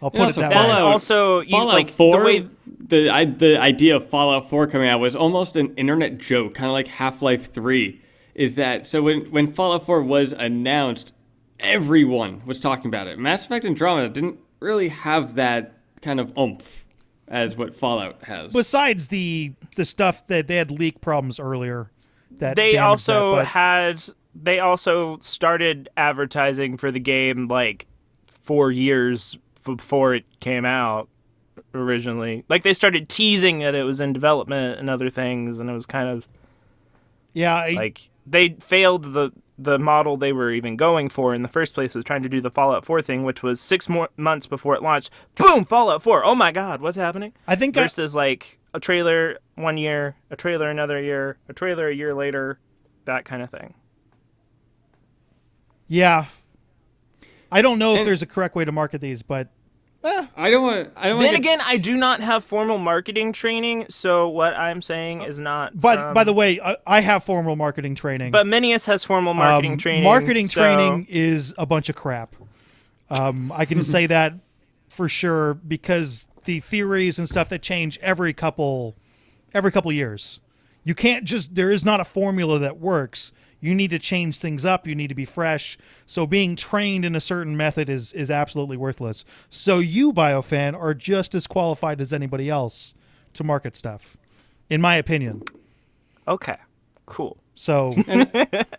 I'll put it that way. Also, Fallout 4, the idea of Fallout 4 coming out was almost an internet joke, kind of like Half-Life 3. Is that so? When Fallout 4 was announced, everyone was talking about it. Mass Effect Andromeda didn't really have that kind of oomph as what Fallout has. Besides the stuff that they had leak problems earlier, that they also started advertising for the game like 4 years before it came out originally. Like they started teasing that it was in development and other things, and it was kind of like they failed the model they were even going for in the first place, was trying to do the Fallout 4 thing, which was 6 more months before it launched. Boom, Fallout 4. Oh my God, what's happening? I think versus like a trailer 1 year, a trailer another year, a trailer a year later, that kind of thing. Yeah. I don't know if there's a correct way to market these, but I don't want. Then again, I do not have formal marketing training, so what I'm saying is not. By the way, I have formal marketing training. But Minius has formal marketing training. Marketing training is a bunch of crap. I can say that for sure, because the theories and stuff that change every couple years. You can't just. There is not a formula that works. You need to change things up. You need to be fresh. So being trained in a certain method is absolutely worthless. So you, BioFan, are just as qualified as anybody else to market stuff, in my opinion. Okay, cool. So and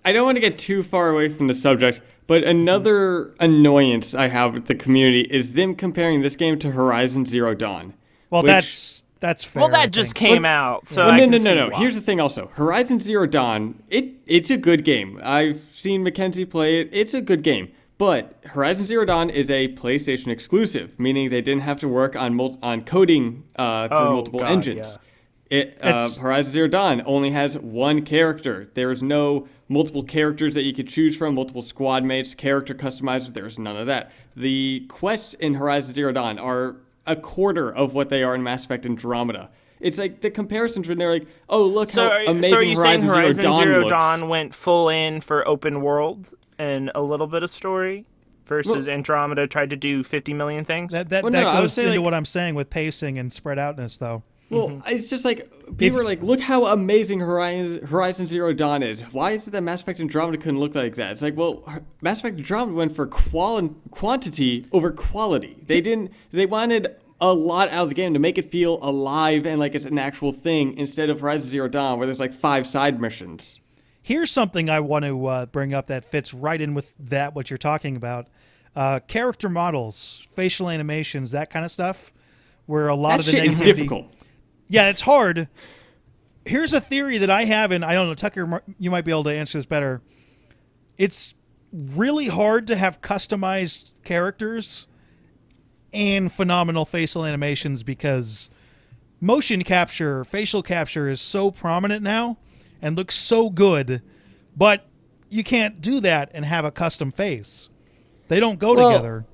I don't want to get too far away from the subject, but another annoyance I have with the community is them comparing this game to Horizon Zero Dawn. Well, that's fair. Well, that just came out, so no. Here's the thing. Also, Horizon Zero Dawn, it's a good game. I've seen Mackenzie play it. It's a good game. But Horizon Zero Dawn is a PlayStation exclusive, meaning they didn't have to work on coding for multiple engines. Yeah. Horizon Zero Dawn only has one character. There's no multiple characters that you could choose from, multiple squad mates, character customizers. There's none of that. The quests in Horizon Zero Dawn are a quarter of what they are in Mass Effect Andromeda. It's like the comparisons when they're like, oh, look how amazing so are you Horizon saying Zero Zero Dawn Dawn went full in for open world and a little bit of story versus Andromeda tried to do 50 million things? That goes into what I'm saying with pacing and spread outness, though. Well, it's just like, people are like, look how amazing Horizon Zero Dawn is. Why is it that Mass Effect Andromeda couldn't look like that? It's like, well, Mass Effect Andromeda went for quantity over quality. They wanted a lot out of the game to make it feel alive and like it's an actual thing, instead of Horizon Zero Dawn where there's like 5 side missions. Here's something I want to bring up that fits right in with what you're talking about. Character models, facial animations, that kind of stuff, where a lot of the shit is difficult. Yeah, it's hard. Here's a theory that I have, and I don't know, Tucker, you might be able to answer this better. It's really hard to have customized characters and phenomenal facial animations, because motion capture, facial capture is so prominent now and looks so good, but you can't do that and have a custom face. They don't go together.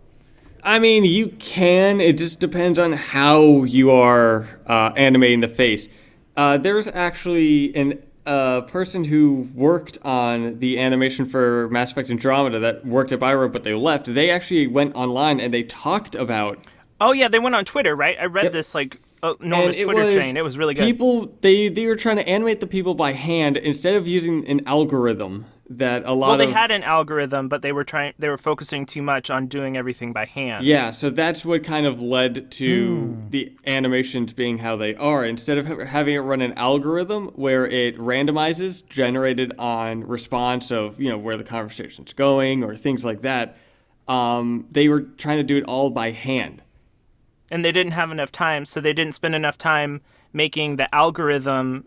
I mean, you can. It just depends on how you are animating the face. There's actually a person who worked on the animation for Mass Effect Andromeda that worked at BioFan, but they left. They actually went online and they talked about... Oh, yeah, they went on Twitter, right? I read this, like, enormous Twitter chain. It was really good. They were trying to animate the people by hand instead of using an algorithm. that a lot Well, they of had an algorithm, but they were focusing too much on doing everything by hand. yeah, so that's what kind of led to the animations being how they are. Instead of having it run an algorithm where it randomizes, generated on response of where the conversation's going or things like that, they were trying to do it all by hand. And they didn't have enough time, so they didn't spend enough time making the algorithm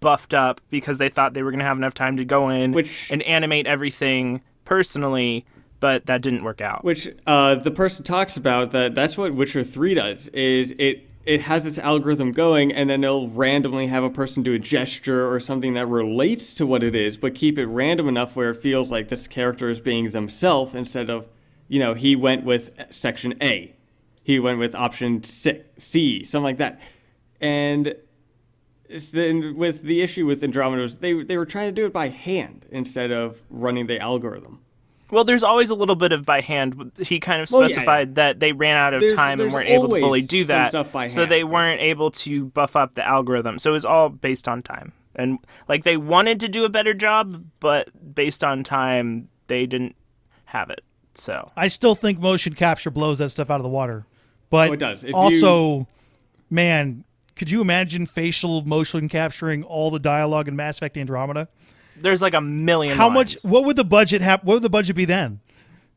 buffed up because they thought they were going to have enough time to go in and animate everything personally, but that didn't work out. Which the person talks about that's what Witcher 3 does, is it has this algorithm going, and then it'll randomly have a person do a gesture or something that relates to what it is, but keep it random enough where it feels like this character is being themselves instead of, he went with section A. He went with option C, something like that. And then with the issue with Andromeda was they were trying to do it by hand instead of running the algorithm. Well, there's always a little bit of by hand. He kind of specified that they ran out of time and weren't able to fully do that, so they weren't able to buff up the algorithm. So it was all based on time. And like they wanted to do a better job, but based on time, they didn't have it. So I still think motion capture blows that stuff out of the water. But it does. Man, could you imagine facial motion capturing all the dialogue in Mass Effect Andromeda? There's like a million How lines. much? What would the budget have? What would the budget be then?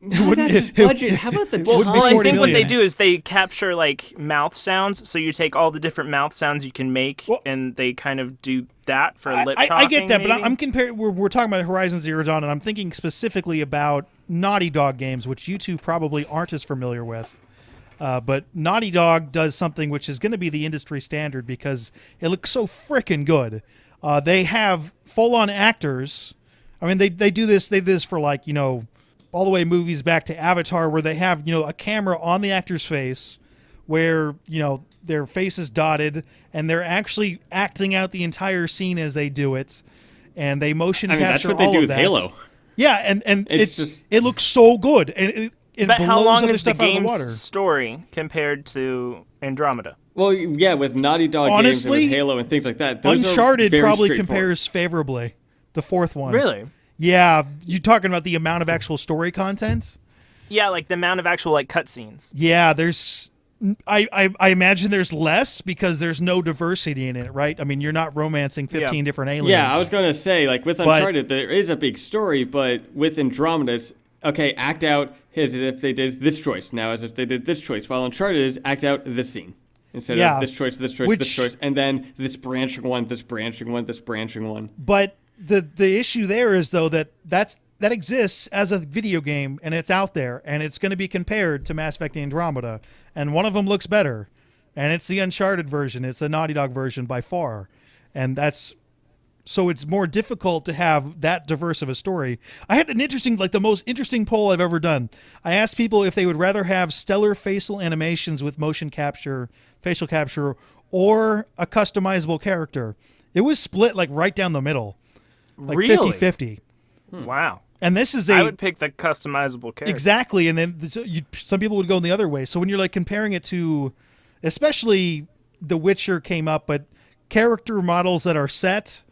Not just budget. How about the time? Well, I think 40 what they million. do is they capture like mouth sounds. So you take all the different mouth sounds you can make, and they kind of do that for lip talking. I get that, but maybe? I'm comparing. We're talking about Horizon Zero Dawn, and I'm thinking specifically about Naughty Dog games, which you two probably aren't as familiar with. But Naughty Dog does something which is going to be the industry standard because it looks so frickin' good. They have full-on actors. I mean, they do this. They do this for all the way movies back to Avatar, where they have a camera on the actor's face, where their face is dotted, and they're actually acting out the entire scene as they do it, and they motion capture that's what they all do of with that. Halo. Yeah, and it looks so good, and it But how blows long other is the stuff out of the water. game's story compared to Andromeda? Well, yeah, with Naughty Dog games and Honestly, with Halo and things like that, those Uncharted are very probably straightforward. compares favorably. The fourth one. Really? Yeah, you talking about the amount of actual story content? Yeah, like the amount of actual cutscenes. Yeah, there's. I imagine there's less because there's no diversity in it, right? I mean, you're not romancing 15 different aliens. Yeah, I was going to say, with Uncharted, there is a big story, but with Andromeda, it's, okay, act out as if they did this choice. Now as if they did this choice. While Uncharted is act out this scene. Instead of this choice, this choice, this choice. And then this branching one, this branching one, this branching one. But the issue there is, though, that exists as a video game, and it's out there, and it's going to be compared to Mass Effect Andromeda. And one of them looks better. And it's the Uncharted version. It's the Naughty Dog version by far. And so it's more difficult to have that diverse of a story. I had an interesting, the most interesting poll I've ever done. I asked people if they would rather have stellar facial animations with motion capture, facial capture, or a customizable character. It was split right down the middle. Really? 50-50. Wow. And this is I would pick the customizable character. Exactly, and then some people would go in the other way. So when you're comparing it to, especially The Witcher came up, but character models that are set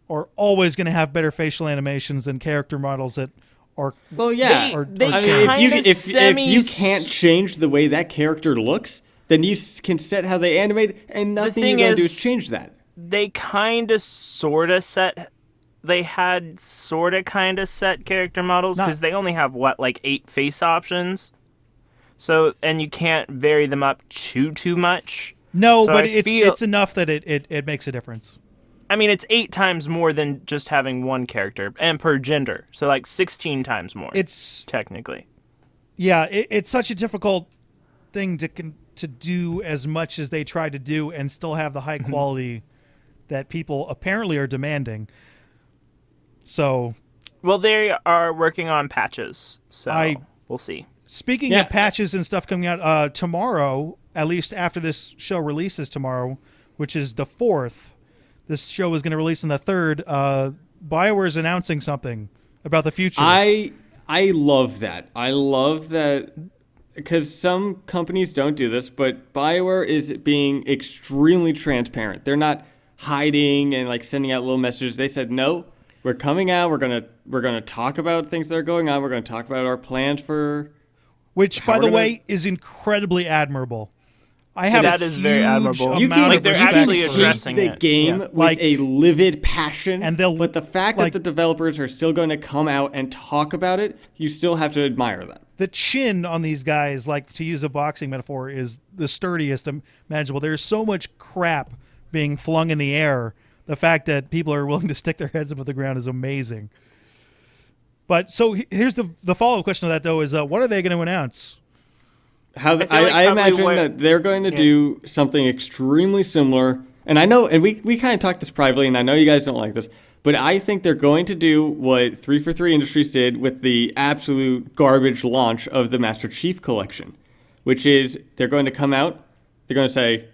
are always going to have better facial animations than character models that are. Well, yeah. If you can't change the way that character looks, then you can set how they animate, and nothing you're going to do is change that. They kind of sort of set. They had sort of kind of set character models because they only have 8 face options. So, and you can't vary them up too much. No, so but it's enough that it makes a difference. I mean, it's 8 times more than just having one character, and per gender. So 16 times more. It's technically. Yeah, it's such a difficult thing to do as much as they try to do and still have the high quality that people apparently are demanding. So, well, they are working on patches, so we'll see. Speaking of patches and stuff coming out tomorrow, at least after this show releases tomorrow, which is the 4th, this show is going to release on the 3rd. BioWare is announcing something about the future. I love that. I love that because some companies don't do this, but BioWare is being extremely transparent. They're not hiding and sending out little messages. They said, no, we're coming out. We're gonna talk about things that are going on. We're gonna talk about our plans for. Which, by the way, is incredibly admirable. I have That a is very huge admirable. amount Like of they're respect actually for addressing the it. game Yeah. with Like- a livid passion, And they'll- but the fact like- that the developers are still going to come out and talk about it, you still have to admire that. the chin on these guys, like to use a boxing metaphor, is the sturdiest imaginable. There's so much crap being flung in the air. The fact that people are willing to stick their heads above the ground is amazing. But so here's the follow-up question to that, though, is what are they going to announce? How I feel like I probably imagine what- that they're going to do something extremely similar. And I know, and we kind of talked this privately, and I know you guys don't like this, but I think they're going to do what 343 Industries did with the absolute garbage launch of the Master Chief Collection, which is they're going to come out, they're going to say,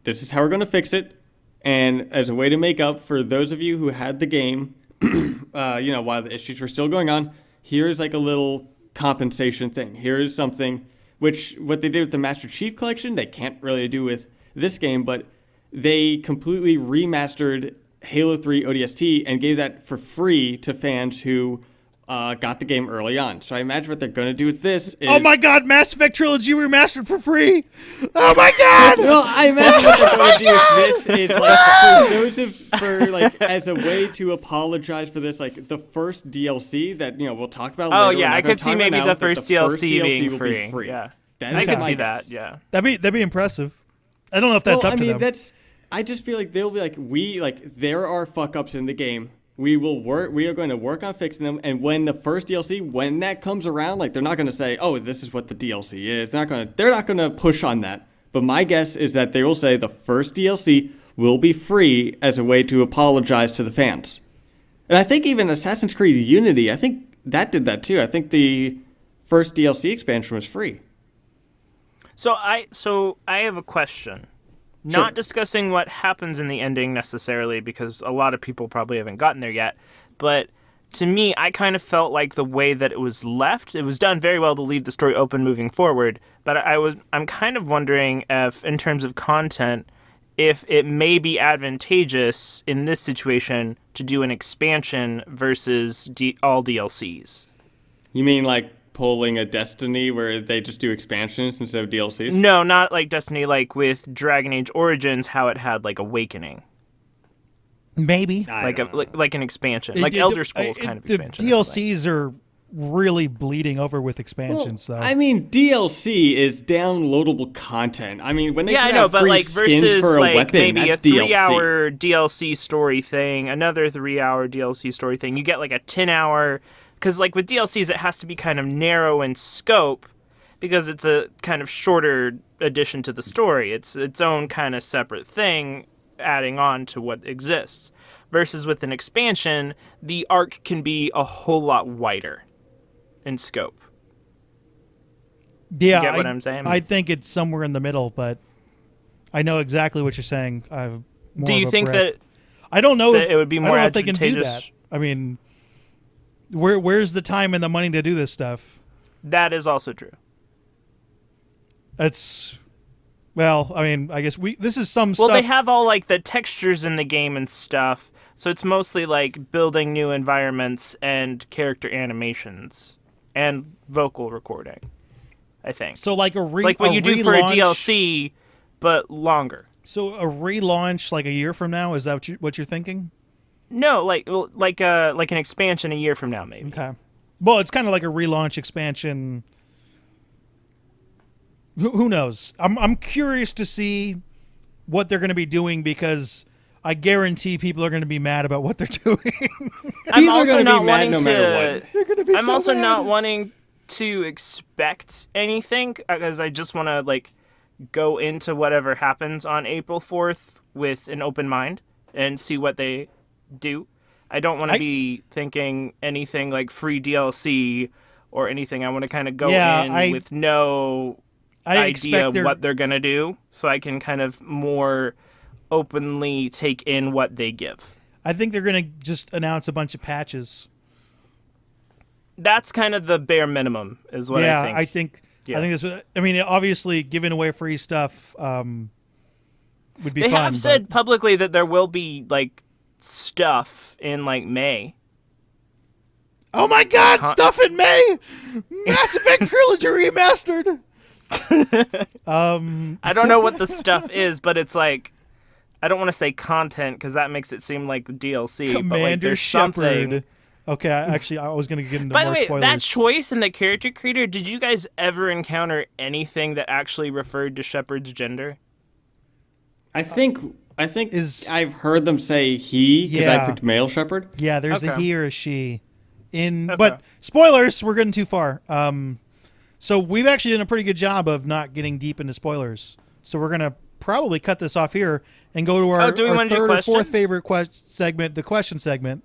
this is how we're going to fix it, and as a way to make up for those of you who had the game, while the issues were still going on, here's like a little compensation thing. Here is something which what they did with the Master Chief Collection, they can't really do with this game, but they completely remastered Halo 3 ODST and gave that for free to fans who got the game early on. So I imagine what they're going to do with this is... Oh my God, Mass Effect Trilogy remastered for free! Oh my God! Well, I imagine what they're going to do with this is like as a way to apologize for this, like the first DLC that we'll talk about. Oh later. yeah, We're not I gonna could talk see about maybe now, the but first DLC being will free. be free. Yeah, That I is could my see guess. that. Yeah. That'd be impressive. I don't know if that's Well, up to them. that's. I just feel like they'll be like, there are fuck ups in the game. We are going to work on fixing them. And when the first DLC, when that comes around, like they're not going to say, "Oh, this is what the DLC is." They're not going to push on that. But my guess is that they will say the first DLC will be free as a way to apologize to the fans. And I think even Assassin's Creed Unity, I think that did that too. I think the first DLC expansion was free. So I have a question. Sure. Not discussing what happens in the ending necessarily, because a lot of people probably haven't gotten there yet. But to me, I kind of felt like the way that it was left, it was done very well to leave the story open moving forward. But I'm kind of wondering if, in terms of content, if it may be advantageous in this situation to do an expansion versus all DLCs. You mean like pulling a Destiny where they just do expansions instead of DLCs? No, not like Destiny, like with Dragon Age Origins, how it had like Awakening. Maybe. Like an expansion, It- like it- Elder Scrolls kind of the expansion. DLCs are really bleeding over with expansions, though. I mean, DLC is downloadable content. I mean, when they Yeah, I can know, have but free like skins versus for a like weapon, maybe a that's DLC. 3-hour DLC story thing, another 3-hour DLC story thing. You get like a 10-hour, because like with DLCs, it has to be kind of narrow in scope because it's a kind of shorter addition to the story. It's its own kind of separate thing, adding on to what exists. Versus with an expansion, the arc can be a whole lot wider in scope. Yeah, You get what I'm saying? I think it's somewhere in the middle, but I know exactly what you're saying. I have more Do of you a think breadth. that I don't know that if it would be more I don't know if they can do advantageous? that. I mean, where's the time and the money to do this stuff? that is also true? It's well, I mean, I guess this is some Well, stuff. they have all like the textures in the game and stuff, so it's mostly like building new environments and character animations and vocal recording, I think. so like It's like what you do for a relaunch- DLC, but longer. So a relaunch like a year from now, is that what you're thinking? No, like an expansion a year from now, maybe. Okay. Well, it's kind of like a relaunch expansion. Who knows? I'm curious to see what they're going to be doing because I guarantee people are going to be mad about what they're doing. I'm People are also gonna be not mad wanting no matter what. They're going to be I'm so also mad. not wanting to expect anything because I just want to like go into whatever happens on April 4th with an open mind and see what they do. I don't want to be thinking anything like free DLC or anything. I want to kind of go in with no idea expect what they're going to do so I can kind of more openly take in what they give. I think they're going to just announce a bunch of patches. That's kind of the bare minimum is what yeah, I think. I think this. I mean, obviously, giving away free stuff would be They fun. have said publicly that there will be like stuff in like May. Oh my God! Stuff in May. Mass Effect Trilogy remastered. I don't know what the stuff is, but it's like I don't want to say content because that makes it seem like DLC. Commander but like there's Shepard. something. Okay, I was going to get into By more the way, spoilers. that choice in the character creator, did you guys ever encounter anything that actually referred to Shepard's gender? I think I've heard them say he because I picked male Shepard. Yeah, there's a Okay. he or a she. But spoilers, we're getting too far. So we've actually done a pretty good job of not getting deep into spoilers. So we're gonna probably cut this off here and go to our do we wanna do third or fourth questions? favorite segment, the question segment.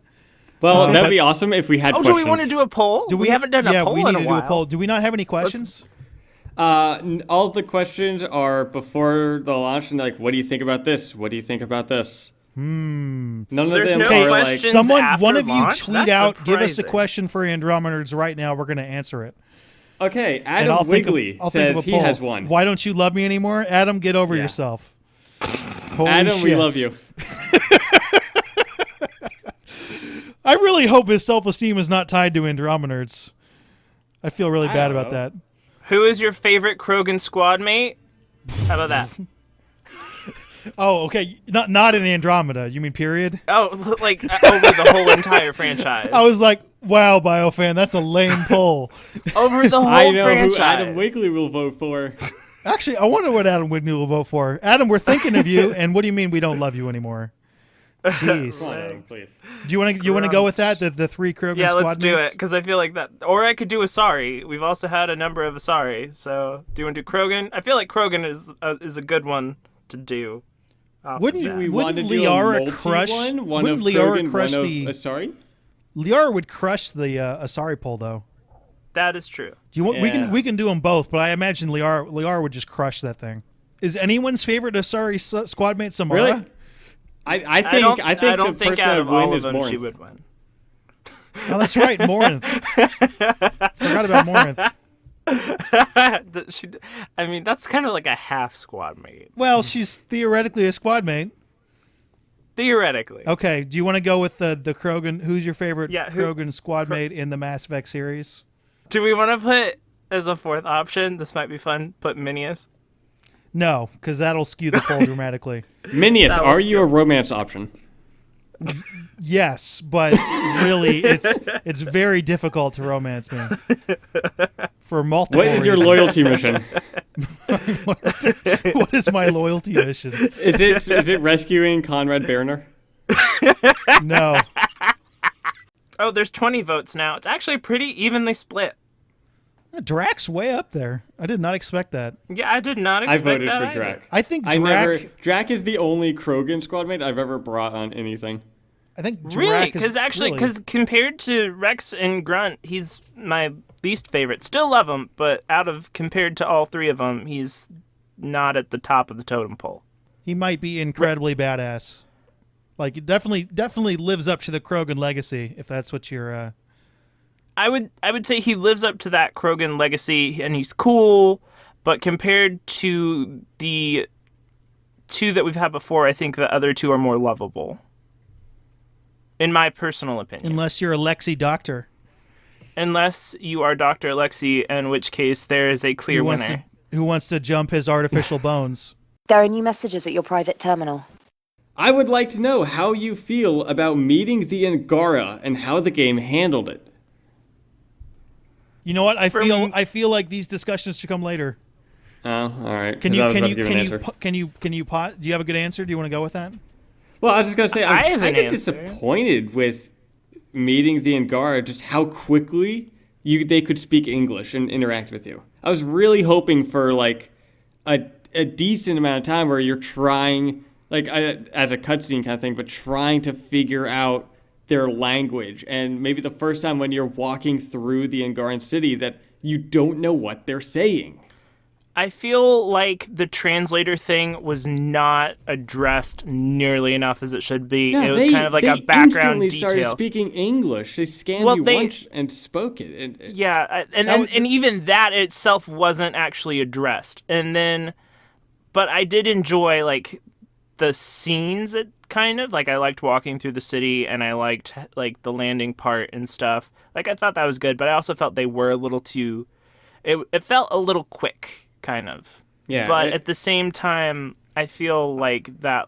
Well, that'd but- be awesome if we had Oh, questions. do we want to do a poll? We haven't done a poll we need in a to while. do a poll. Do we not have any questions? All the questions are before the launch and like, what do you think about this? What do you think about this? None of There's them no are like. questions. Someone, after one of you launch? tweet That's out, give us a surprising. question for Andromenerds right now. We're going to answer it. Okay, And I'll Adam Wigley I'll think of says a he poll. has one. Why don't you love me anymore? Adam, get over Yeah. yourself. Holy Adam, we shit. love you. I really hope his self-esteem is not tied to Andromenerds. I feel really bad don't about know. that. Who is your favorite Krogan squad mate? How about that? Oh, okay. Not in Andromeda. You mean period? Oh, like over the whole entire franchise. I was like, wow, BioFan, that's a lame poll. over the whole I know franchise. who Adam Wigley will vote for. Actually, I wonder what Adam Wigney will vote for. Adam, we're thinking of you, and what do you mean we don't love you anymore? Jeez. Come on, Adam, please. Do you want to go with that? The three Krogan Yeah, squad let's do mates? it because I feel like that. Or I could do Asari. We've also had a number of Asari. So do you want to do Krogan? I feel like Krogan is a good one to do. Wouldn't We want wouldn't to do Liara a multi crush? one? One Wouldn't of Liara Krogan, crush one of the? Asari? Liara would crush the Asari poll though. That is true. Do you want? Yeah. We can do them both, but I imagine Liara would just crush that thing. Is anyone's favorite Asari squad mate Samara? Really? I think I don't the think person out that of would win all of is them she Morinth. would win. Oh, that's right, Morinth. Forgot about Morinth. I mean, that's kind of like a half squad mate, Well, she's theoretically a squad mate. theoretically. Okay, do you want to go with the Krogan? Who's your favorite Yeah, Krogan squad mate in the Mass Effect series? Do we want to put as a fourth option? This might be fun. Put Minius. No, because that'll skew the poll dramatically. Minius, That are was you a romance option? Yes, but really, it's very difficult to romance me for multiple. What is your reasons. loyalty mission? What is my loyalty mission? Is it rescuing Conrad Berner? No. Oh, there's 20 votes now. It's actually pretty evenly split. Drax way up there. I did not expect that. Yeah, I did not I expect voted that for either. Drac. I think Drac is the only Krogan squad mate I've ever brought on anything. I think Drac Really? is Because compared to Rex and Grunt, he's my least favorite. Still love him, but compared to all three of them, he's not at the top of the totem pole. he might be incredibly badass. Like it definitely lives up to the Krogan legacy, if that's what you're. I would say he lives up to that Krogan legacy, and he's cool. But compared to the two that we've had before, I think the other two are more lovable. In my personal opinion. Unless you're a Lexi Doctor. Unless you are Dr. Alexi, in which case there is a clear winner. Who wants to jump his artificial bones? There are new messages at your private terminal. I would like to know how you feel about meeting the Angara and how the game handled it. You know what? I feel like these discussions should come later. Oh, all right. Can 'cause you I was can about you to give an can answer. you can you pause? Do you have a good answer? Do you want to go with that? Well, I was just gonna say I I'm have an kind of answer. disappointed with meeting the Angara, just how quickly they could speak English and interact with you. I was really hoping for like a decent amount of time where you're trying, like as a cutscene kind of thing, but trying to figure out their language, and maybe the first time when you're walking through the Angaran city that you don't know what they're saying. I feel like the translator thing was not addressed nearly enough as it should be. Yeah, it was they, kind of like they a background instantly started detail. speaking English. They scanned Well, you they- once and spoke it. Yeah, and That was- even that itself wasn't actually addressed. And then, but I did enjoy like the scenes it kind of. Like, I liked walking through the city, and I liked, like, the landing part and stuff. Like, I thought that was good, but I also felt they were a little too... It felt a little quick, kind of. Yeah. But at the same time, I feel like that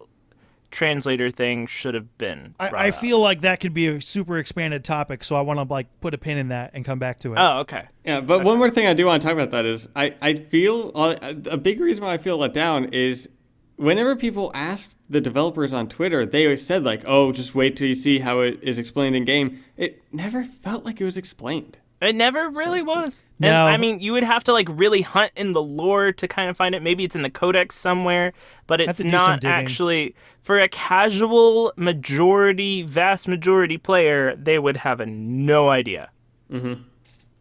translator thing should have been I feel like that could be a super expanded topic, so I want to like put a pin in that and come back to it. Oh, okay. Yeah, but one more thing I do want to talk about that is I feel a big reason why I feel let down is whenever people ask the developers on Twitter, they always said like, oh, just wait till you see how it is explained in game. It never felt like it was explained. It never really was. No. And, I mean, you would have to like really hunt in the lore to kind of find it. Maybe it's in the codex somewhere, but it's to do some not digging. actually for a casual vast majority player. They would have no idea.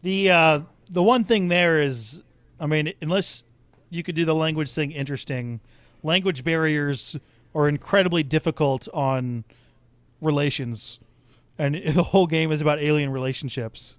The one thing there is, I mean, unless you could do the language thing interesting, language barriers are incredibly difficult on relations, and the whole game is about alien relationships.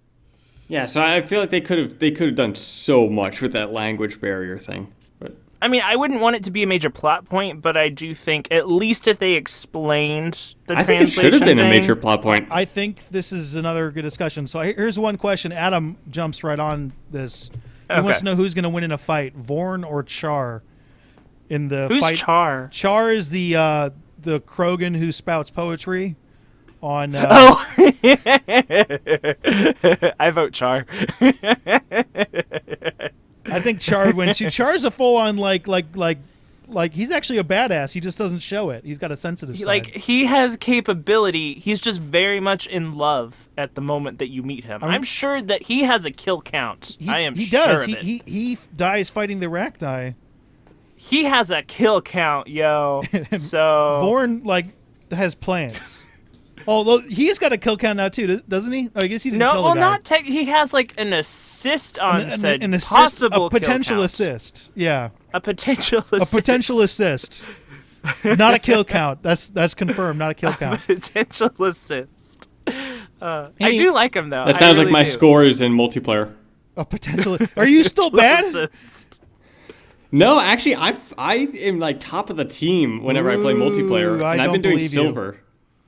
Yeah, so I feel like they could have done so much with that language barrier thing. But I mean, I wouldn't want it to be a major plot point, but I do think at least if they explained the I translation think it should have been a thing- major plot point. I think this is another good discussion. So here's one question. Adam jumps right on this. He wants Okay. to know who's going to win in a fight, Vorn or Char. In the Who's fight, Char? Char is the Krogan who spouts poetry on. Oh, I vote Char. I think Char wins. Char's a full on like he's actually a badass. He just doesn't show it. He's got a sensitive side. He has capability. He's just very much in love at the moment that you meet him. I'm sure that he has a kill count. I am He sure does. of it. He dies fighting the Rachni. He has a kill count, yo. So Vorn like has plans. Although he's got a kill count now too, doesn't he? I guess he didn't kill the guy. not tech. He has like an assist on said an assist, possible a potential kill count. assist. Yeah, A potential a assist. potential assist. Not a kill count. That's confirmed. Not a kill count. Potential assist. I Any- do like him though. That I sounds like really my do. scores in multiplayer. A potential. Are you still bad? Assist. No, actually, I am like top of the team whenever I play multiplayer, I and I've don't been doing believe you. silver.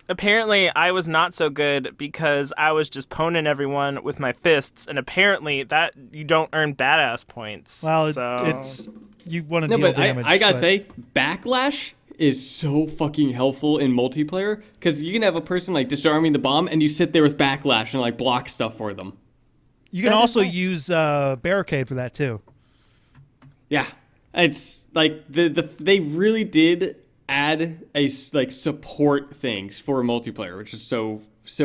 Apparently, I was not so good because I was just poning everyone with my fists, and apparently that you don't earn badass points. Well, so... it's you want to No, deal but damage. I gotta but- say, backlash is so fucking helpful in multiplayer because you can have a person like disarming the bomb, and you sit there with backlash and like block stuff for them. you can also use barricade for that too. Yeah, it's like they really did add a like support things for multiplayer, which is so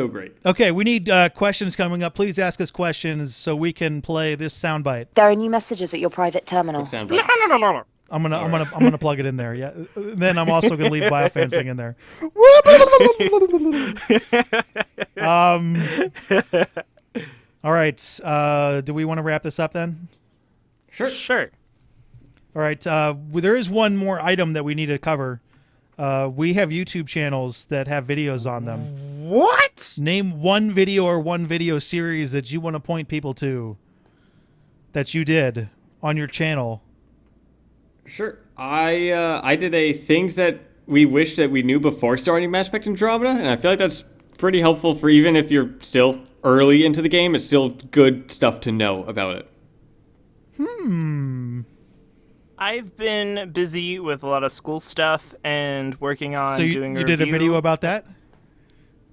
great. Okay, we need questions coming up. Please ask us questions so we can play this soundbite. There are new messages at your private terminal. Sound right. I'm gonna plug it in there. Yeah. Then I'm also gonna leave BioFan thing in there. All right. Do we want to wrap this up then? Sure. All right. There is one more item that we need to cover. We have YouTube channels that have videos on them. What? Name one video or one video series that you want to point people to that you did on your channel. Sure. I did a things that we wish that we knew before starting Mass Effect Andromeda, and I feel like that's pretty helpful for even if you're still early into the game. It's still good stuff to know about it. I've been busy with a lot of school stuff and working on So doing you a did a review. video about that?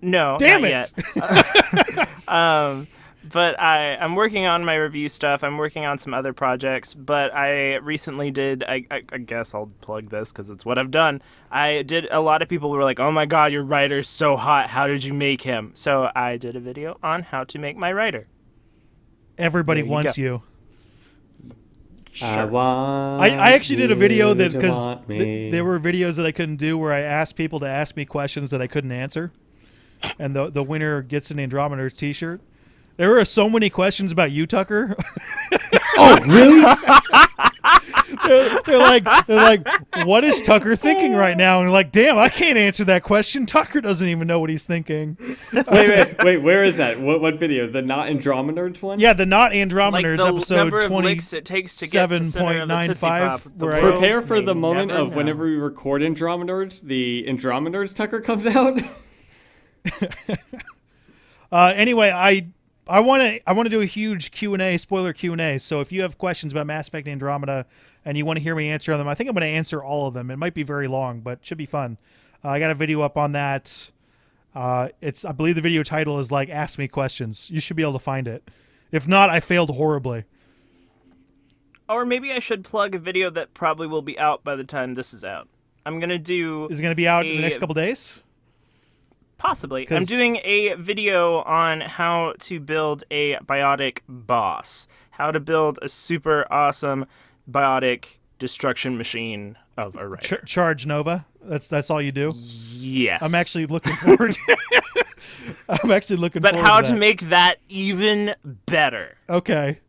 No, Damn not it! yet. But I'm working on my review stuff. I'm working on some other projects. But I recently did, I guess I'll plug this because it's what I've done. I did, a lot of people were like, oh my god, your writer's so hot. How did you make him? So I did a video on how to make my writer. Everybody There you wants go. you. Sure. I actually did a video that because want me. there were videos that I couldn't do where I asked people to ask me questions that I couldn't answer, and the winner gets an Andromenerds t-shirt. There were so many questions about you, Tucker. Oh, really? they're like, what is Tucker thinking right now? And we're like, damn, I can't answer that question. Tucker doesn't even know what he's thinking. Wait, where is that? What video? The not Andromenerds one? Yeah, the not Andromenerds the episode number of licks it takes to get to center of the Tootsie Pop. 7.95. The Right. world Prepare for may the moment never of know. whenever we record Andromenerds, the Andromenerds Tucker comes out. Anyway, I want to do a huge Q&A, spoiler Q&A. So if you have questions about Mass Effect Andromeda and you want to hear me answer them, I think I'm going to answer all of them. It might be very long, but it should be fun. I got a video up on that. I believe the video title is like Ask Me Questions. You should be able to find it. If not, I failed horribly. Or maybe I should plug a video that probably will be out by the time this is out. I'm going to do... Is it going to be out in the next couple days? Possibly. I'm doing a video on how to build a biotic boss. How to build a super awesome biotic destruction machine of a writer. Charge Nova. That's all you do? Yes. I'm actually looking forward But how to make that even better. Okay.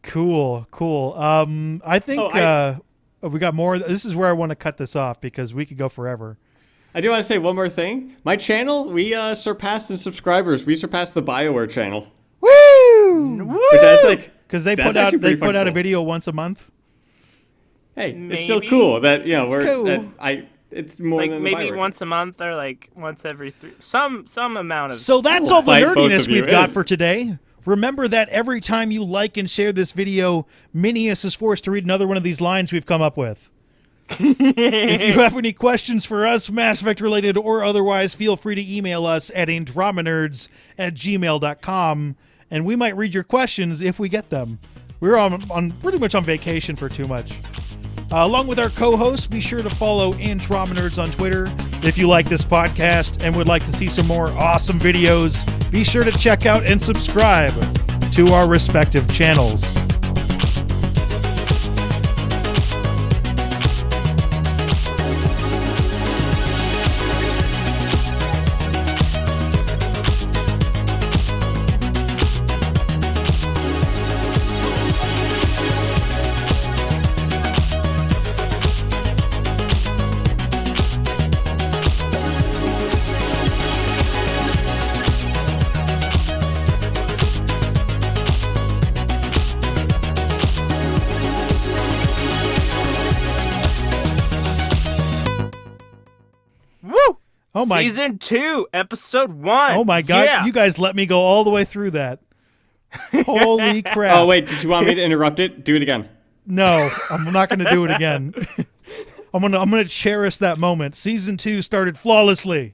Cool. I think we got more. This is where I want to cut this off because we could go forever. I do want to say one more thing. My channel, we surpassed in subscribers. We surpassed the BioWare channel. Woo! Which that's like Because they that's put out actually pretty a cool. video once a month. Hey, it's still Maybe. cool that It's cool. it's more Like than the maybe BioWare. once a month or like once every 3. Some amount of... So that's will all the fight both nerdiness of you. we've got It for today. Remember that every time you like and share this video, Minius is forced to read another one of these lines we've come up with. If you have any questions for us, Mass Effect related or otherwise, feel free to email us at andromenerds@gmail.com, and we might read your questions if we get them. We're on pretty much on vacation for too much. Along with our co-hosts, be sure to follow Andromenerds on Twitter. If you like this podcast and would like to see some more awesome videos, be sure to check out and subscribe to our respective channels. Woo! Oh my! Season 2, episode 1. Oh my God! Yeah. You guys let me go all the way through that. Holy crap! Oh wait, did you want me to interrupt it? Do it again. No, I'm not going to do it again. I'm gonna cherish that moment. Season 2 started flawlessly.